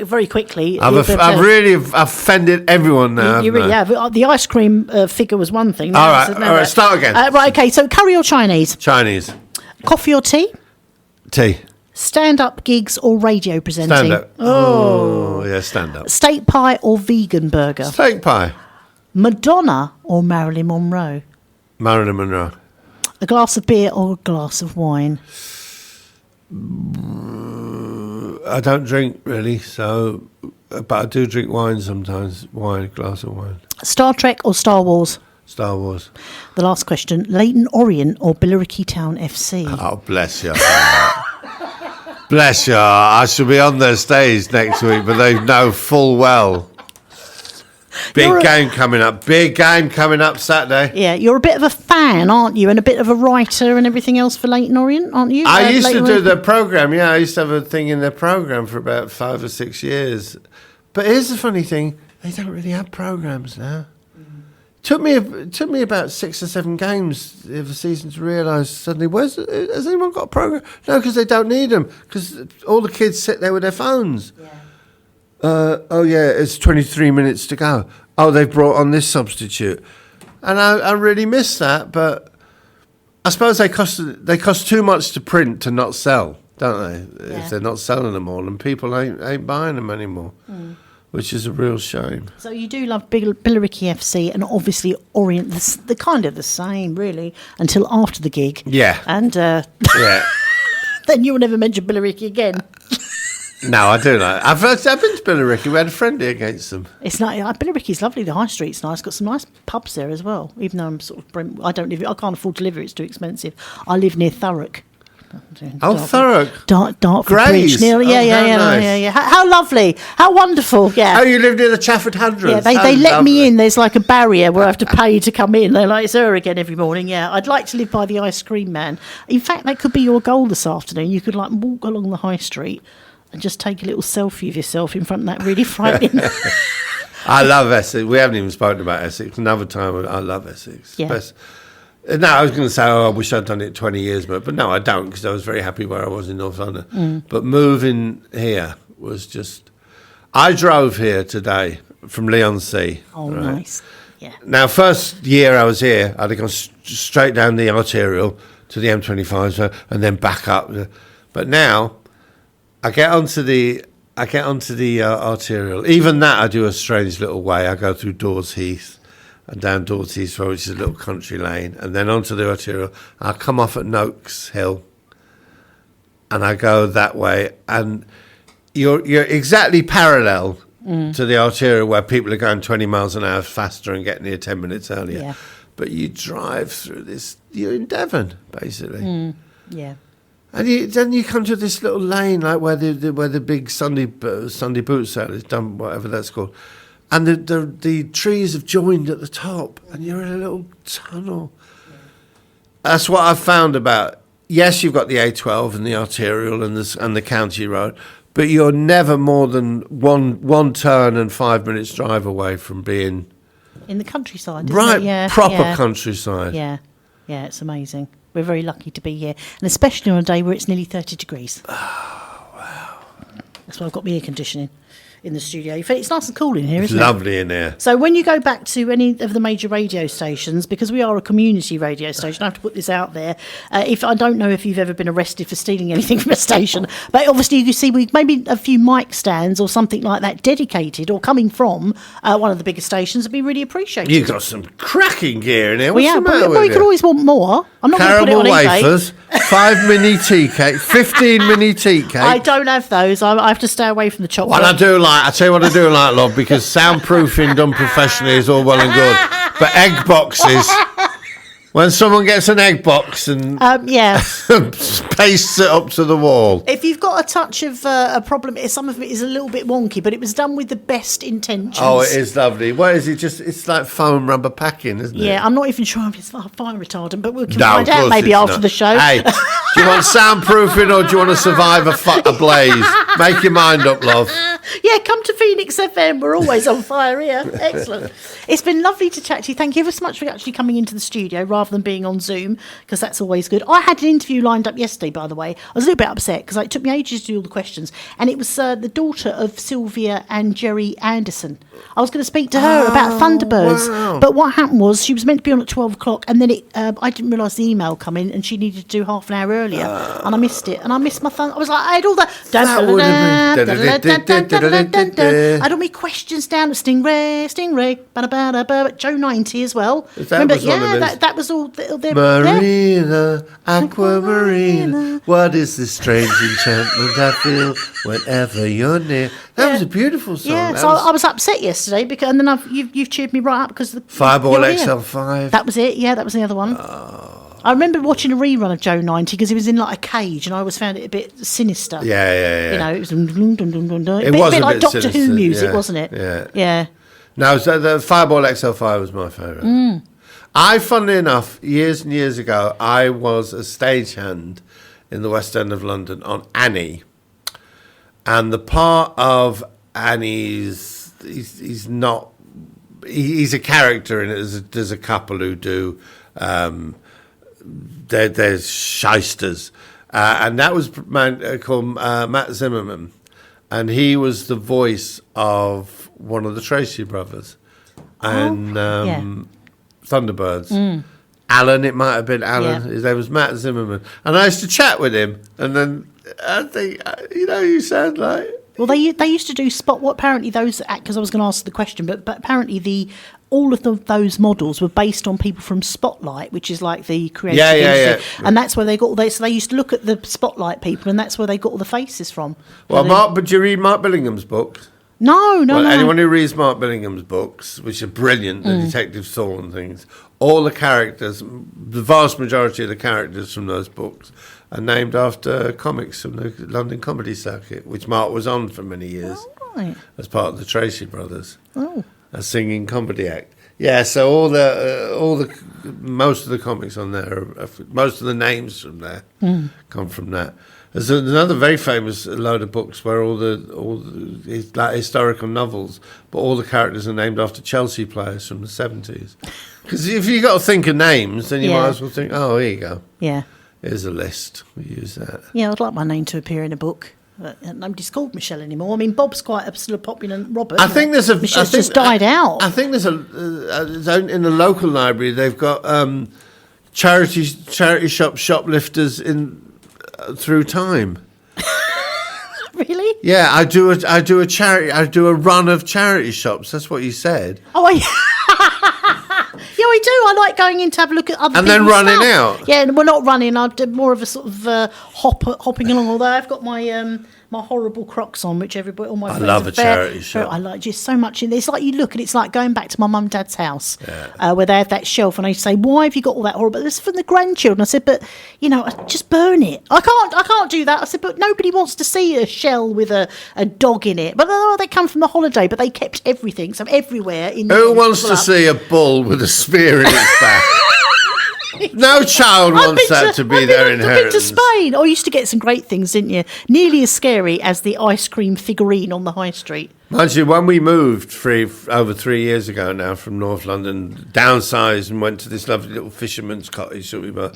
very quickly... I've really offended everyone now. You really haven't I? have. The ice cream figure was one thing. All right, start again. Right, okay, so curry or Chinese? Chinese. Coffee or tea? Tea. Stand-up gigs or radio presenting? Stand up. Oh, yeah, stand up. Steak pie or vegan burger? Steak pie. Madonna or Marilyn Monroe? Marilyn Monroe. A glass of beer or a glass of wine? I don't drink really, but I do drink wine sometimes. Wine, glass of wine. Star Trek or Star Wars? Star Wars. The last question, Leighton Orient or Billericay Town FC? Oh, bless you. Bless you. I shall be on their stage next week, but they know full well. Big game coming up Saturday. Yeah, you're a bit of a fan, aren't you? And a bit of a writer and everything else for Leighton Orient, aren't you? I used to Leighton do Orient? their programme, yeah. I used to have a thing in their programme for about 5 or 6 years. But here's the funny thing, they don't really have programmes now. Took me about 6 or 7 games of the season to realise suddenly, has anyone got a programme? No, because they don't need them, because all the kids sit there with their phones. Oh yeah, it's 23 minutes to go. Oh, they've brought on this substitute. And I really miss that, but I suppose they cost too much to print to not sell, don't they? Yeah. If they're not selling them all, and people ain't buying them anymore. Which is a real shame. So you do love Billericay FC and obviously Orient, the kind of the same, really, until after the gig. Yeah. And Yeah. then you'll never mention Billericay again. No, I do like. I've been to Billericay. We had a friendly against them. It's not. Billericay's lovely. The high street's nice. Got some nice pubs there as well. Even though I'm sort of, I can't afford to live here. It's too expensive. I live near Thurrock. Oh, Thurrock. Dartford Grays. Bridge. Near, yeah, Oh, yeah, how yeah, nice. yeah. How lovely. How wonderful. Yeah. Oh, you live near the Chafford Hundreds. Yeah, they How let me lovely. in. There's like a barrier where I have to pay to come in. They're like, it's her again every morning. Yeah, I'd like to live by the ice cream man. In fact, that could be your goal this afternoon. You could like walk along the high street and just take a little selfie of yourself in front of that really frightening. I love Essex. We haven't even spoken about Essex. Another time, I love Essex. Yeah. No, I was going to say, I wish I'd done it 20 years ago, but no, I don't, because I was very happy where I was in North London. But moving here was just... I drove here today from Leigh-on-Sea. Oh, right? nice. Yeah. Now, first year I was here, I'd have gone straight down the arterial to the M25 and then back up. But now, I get onto the arterial. Even that, I do a strange little way. I go through Dawes Heath and down Dawes Heath Road, which is a little country lane, and then onto the arterial. I come off at Noakes Hill, and I go that way, and you're exactly parallel to the arterial where people are going 20 miles an hour faster and getting here 10 minutes earlier. Yeah. But you drive through this, you're in Devon, basically. Yeah. And then you come to this little lane, like where the big Sunday boot sale is done, whatever that's called, and the trees have joined at the top, and you're in a little tunnel. That's what I've found about. Yes, you've got the A12 and the arterial and the county road, but you're never more than one turn and 5 minutes drive away from being In the countryside, isn't right, it? Yeah, proper yeah. countryside. Yeah, yeah, it's amazing. We're very lucky to be here, and especially on a day where it's nearly 30 degrees. Oh, wow. That's why I've got my air conditioning in the studio. It's nice and cool in here, It's isn't it? lovely in here. So when you go back to any of the major radio stations, because we are a community radio station, I have to put this out there. If I don't know if you've ever been arrested for stealing anything from a station, but obviously you can see we maybe a few mic stands or something like that dedicated or coming from one of the bigger stations would be really appreciated. You've got some cracking gear in here. Well, What's yeah, the matter but with we you? could always want more. I'm not going to put it Caramel on eBay. wafers, 5 mini tea cake, 15 mini tea cake. I don't have those. I have to stay away from the chocolate. Well, I tell you what I do like, love, because soundproofing done professionally is all well and good. But egg boxes, when someone gets an egg box and Yeah. pastes it up to the wall. If you've got a touch of a problem, some of it is a little bit wonky, but it was done with the best intentions. Oh, it is lovely. What is it? It's like foam rubber packing, isn't it? Yeah, I'm not even sure if it's fire retardant, but we can No, find of out course maybe it's after not. the show. Hey, do you want soundproofing or do you want to survive a blaze? Make your mind up, love. Yeah, come to Phoenix FM. We're always on fire here. Excellent. It's been lovely to chat to you. Thank you ever so much for actually coming into the studio rather than being on Zoom, because that's always good. I had an interview lined up yesterday, by the way. I was a little bit upset because it took me ages to do all the questions. And it was the daughter of Sylvia and Jerry Anderson. I was going to speak to her about Thunderbirds. wow. But what happened was she was meant to be on at 12 o'clock, and then I didn't realise the email come in, and she needed to do half an hour earlier. And I missed it. And I missed my I was like, I had all that. That would have I had all my questions down. Stingray, Joe 90 as well. That Remember? was one of Yeah, his. that was all. There. Marina, aquamarina, what is this strange enchantment I feel whenever you're near? That was a beautiful song. Yeah, That so was I was upset yesterday because, and then you've cheered me right up because Fireball you're here. XL5. That was it. Yeah, that was the other one. I remember watching a rerun of Joe 90 because he was in like a cage, and I always found it a bit sinister. Yeah. You know, it was a was bit a like bit Doctor Who sinister, music, yeah, wasn't it? yeah. No, so the Fireball XL5 was my favourite. Funnily enough, years and years ago, I was a stagehand in the West End of London on Annie. And the part of Annie's, he's not, he's a character in it. There's a couple who do, there's shysters. And that was a man called Matt Zimmerman. And he was the voice of one of the Tracy brothers. And Thunderbirds. Alan, it might have been Alan. Yeah. His name was Matt Zimmerman. And I used to chat with him. And then I think, you sound like... Well, they used to do spot. What apparently those because I was going to ask the question, but apparently all of those models were based on people from Spotlight, which is like the creative industry, and that's where they got all they. So they used to look at the Spotlight people, and that's where they got all the faces from. Well, but do you read Mark Billingham's books? No. Anyone who reads Mark Billingham's books, which are brilliant, the Detective Saul and things, all the characters, the vast majority of the characters from those books are named after comics from the London comedy circuit, which Mark was on for many years Right. as part of the Tracy Brothers, Oh. a singing comedy act. Yeah, so all the most of the comics on there, most of the names from there come from that. There's another very famous load of books where all the like historical novels, but all the characters are named after Chelsea players from the 70s. Because if you got to think of names, then you might as well think, oh, here you go. Yeah. Here's a list. We use that. Yeah, I'd like my name to appear in a book. But nobody's called Michelle anymore. I mean, Bob's quite a sort of popular. Robert. I think there's a. Michelle's just died out. I think there's in the local library. They've got charity shoplifters in through time. Really? Yeah, I do a charity. I do a run of charity shops. That's what you said. Oh, yeah, I do. I like going in to have a look at other And people's then running stuff. out. Yeah, and we're not running. I do more of a sort of hopping along. Although I've got my my horrible Crocs on, which all my friends love are a charity shop. I like just so much. And it's like you look and it's like going back to my mum and dad's house where they have that shelf. And I used to say, why have you got all that horrible? This is from the grandchildren. I said, but just burn it. I can't do that. I said, but nobody wants to see a shell with a dog in it. But they come from the holiday, but they kept everything. So everywhere in Who wants to see a bull with a spear in its back? No child wants that to be their I've been to inheritance. Spain. Oh, you used to get some great things, didn't you? Nearly as scary as the ice cream figurine on the high street. Mind you, when we moved over 3 years ago now from North London, downsized and went to this lovely little fisherman's cottage that we were.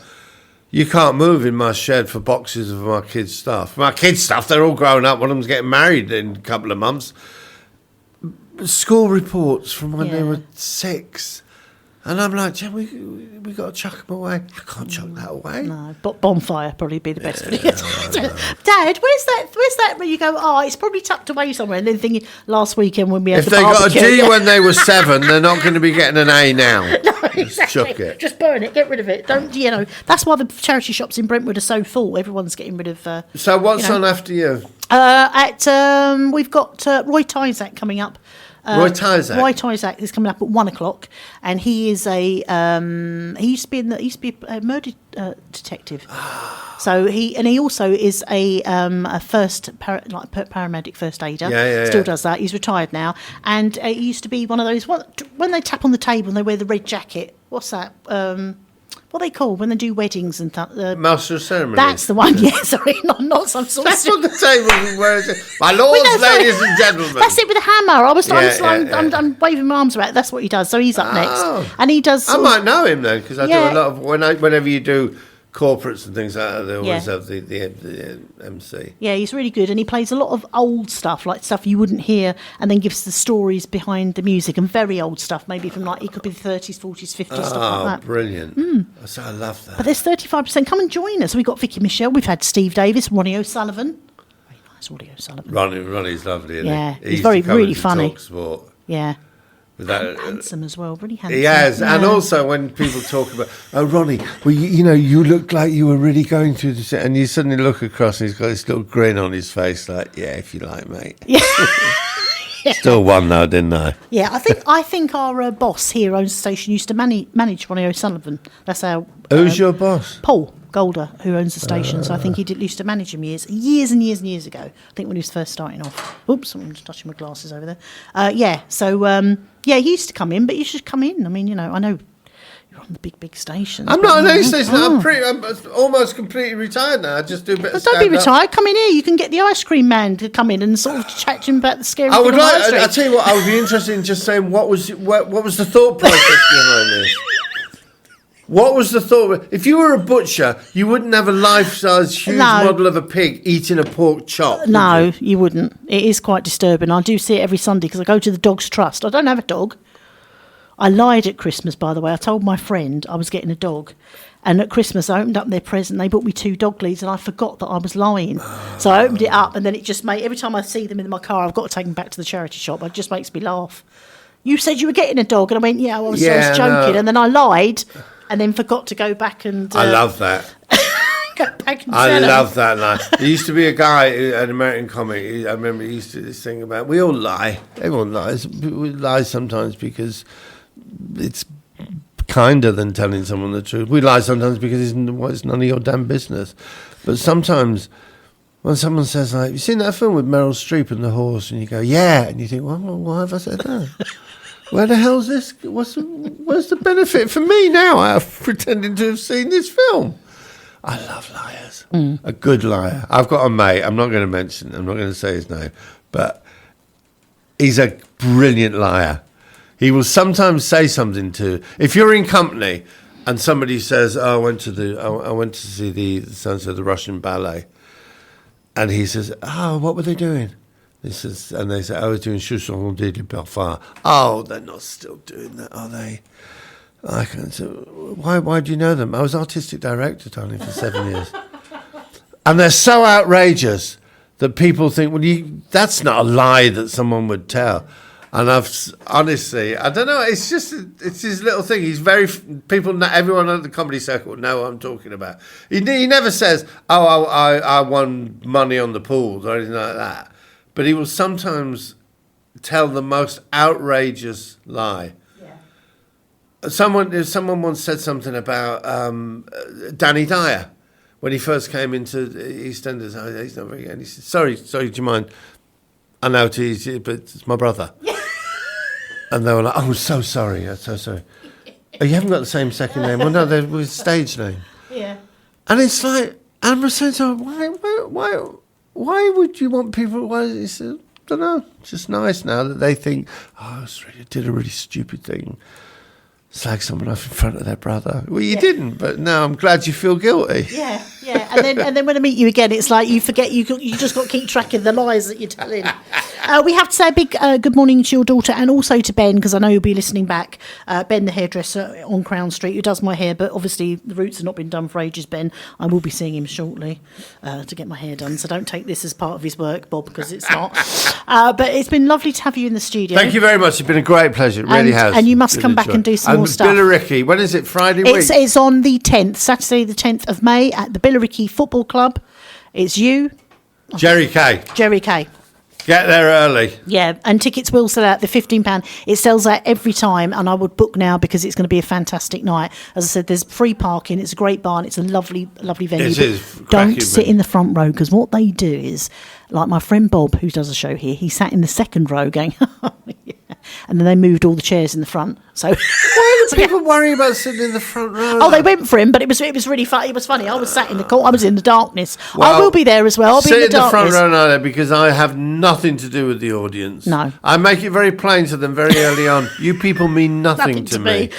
You can't move in my shed for boxes of my kids' stuff. My kids' stuff, they're all grown up. One of them's getting married in a couple of months. School reports from when they were 6. And I'm like, Jen, we got to chuck them away. I can't chuck that away. No, bonfire probably be the best. Dad, where's that? Where you go? Oh, it's probably tucked away somewhere. And then thinking last weekend when we had If the they barbecue, got a D when they were 7, they're not going to be getting an A now. Just chuck it. Just burn it. Get rid of it. Don't That's why the charity shops in Brentwood are so full. Everyone's getting rid of. So what's on after you? We've got Roy Tyzack coming up. Roy Tyzack? Roy Tyzack is coming up at 1:00, and he is he used to be a murder detective. So he also is a paramedic first aider. Still does that. He's retired now, and he used to be one of those when they tap on the table and they wear the red jacket. What's that? What are they called when they do weddings and Master of Ceremonies. That's the one. Yeah, sorry, not some sort That's of. on the table. Where is it? My lords, ladies and gentlemen. That's it with a hammer. I'm waving my arms around. That's what he does. So he's up next, and he does. I might know him then because I do a lot of whenever you do corporates and things like that, they always have the MC. Yeah, he's really good, and he plays a lot of old stuff, like stuff you wouldn't hear, and then gives the stories behind the music, and very old stuff, maybe from it could be the 30s, 40s, 50s, stuff like that. Brilliant! So I love that. But there's 35%. Come and join us. We've got Vicky Michelle, we've had Steve Davis, Ronnie O'Sullivan. Very nice, Ronnie O'Sullivan. Ronnie's lovely, isn't yeah, he? He's really funny. Talk sport. Yeah. That, handsome as well, really handsome. He has, and also when people talk about, oh, Ronnie, well, you looked like you were really going through this, and you suddenly look across and he's got this little grin on his face, like, yeah, if you like, mate. Yeah. Still won though, didn't I? Yeah, I think our boss here owns the station used to manage Ronnie O'Sullivan. That's our. Who's your boss? Paul Golder, who owns the station. So I think he used to manage him years and years ago. I think when he was first starting off. Oops, I'm just touching my glasses over there. He used to come in, but you should come in. I mean, I know you're on the big stations. I'm not on any station. I'm almost completely retired now. I just do a bit of Don't be stand-up. retired. Come in here. You can get the ice cream man to come in and sort of chat to him about the scary I thing would on the high like. street. I'll tell you what. I would be interested in just saying what was the thought process behind this. What was the thought? If you were a butcher, you wouldn't have a life-size huge model of a pig eating a pork chop. No, you wouldn't. It is quite disturbing. I do see it every Sunday because I go to the Dogs Trust. I don't have a dog. I lied at Christmas, by the way. I told my friend I was getting a dog. And at Christmas, I opened up their present. They bought me 2 dog leads, and I forgot that I was lying. So I opened it up, and then it just made... Every time I see them in my car, I've got to take them back to the charity shop. It just makes me laugh. You said you were getting a dog, and I went, yeah, I was joking. No. And then I lied, and then forgot to go back and... I love that. Go back and I love that line. There used to be a guy, an American comic, I remember he used to do this thing about, we all lie. Everyone lies. We lie sometimes because it's kinder than telling someone the truth. We lie sometimes because it's none of your damn business. But sometimes when someone says, like, you seen that film with Meryl Streep and the horse? And you go, yeah. And you think, well, why have I said that? Where the hell's this? What's the benefit for me now out of pretending to have seen this film? I love liars. A good liar. I've got a mate, I'm not going to say his name, but he's a brilliant liar. He will sometimes say something if you're in company and somebody says, oh, I went to see the Russian ballet. And he says, oh, what were they doing? And they say, I was doing Chanson de Parfum. Oh, they're not still doing that, are they? I can't say, why do you know them? I was artistic director, darling, for 7 years. And they're so outrageous that people think, well, that's not a lie that someone would tell. And honestly, I don't know. It's his little thing. He's everyone at the comedy circle know what I'm talking about. He never says, oh, I won money on the pools or anything like that. But he will sometimes tell the most outrageous lie. Yeah. Someone once said something about Danny Dyer when he first came into EastEnders. Oh, he's not very good. And he said, sorry, do you mind? I know but it's my brother. And they were like, oh, so sorry. Oh, you haven't got the same second name. Well, no, they're with stage name. Yeah. And it's like, and I'm saying to her, why would you want people? Why? He said, I don't know. It's just nice now that they think, I did a really stupid thing. Slag someone off in front of their brother. Well, you didn't, but now I'm glad you feel guilty. Yeah, yeah. And then when I meet you again, it's like you forget you just got to keep track of the lies that you're telling. We have to say a big good morning to your daughter and also to Ben, because I know you'll be listening back. Ben, the hairdresser on Crown Street, who does my hair, but obviously the roots have not been done for ages, Ben. I will be seeing him shortly to get my hair done, so don't take this as part of his work, Bob, because it's not. But it's been lovely to have you in the studio. Thank you very much. It's been a great pleasure. It really has. And you must Really come back and do some more stuff. Billericay. When is it? Friday week? It's on the 10th, Saturday the 10th of May at the Billericay Football Club. It's you. Jerry Kay. Jerry Kay. Get there early. Yeah, and tickets will sell out. They're £15. It sells out every time, and I would book now because it's going to be a fantastic night. As I said, there's free parking. It's a great bar, and it's a lovely, lovely venue. It is. Don't sit in the front row, because what they do is, like my friend Bob, who does a show here, he sat in the second row going, yeah. And then they moved all the chairs in the front. So why do people worry about sitting in the front row? Oh, they went for him, but it was really funny. It was funny. I was sat in the court. I was in the darkness. Well, I will be there as well. I'll be in the darkness. Sit in the front row now, because I have nothing to do with the audience. No. I make it very plain to them very early on. You people mean nothing to me.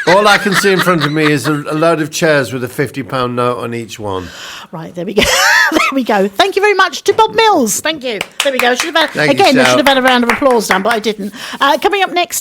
All I can see in front of me is a load of chairs with a £50 note on each one. Right, there we go. There we go. Thank you very much to Bob Mills. Thank you. There we go. I should have had a round of applause done, but I didn't. Coming up next.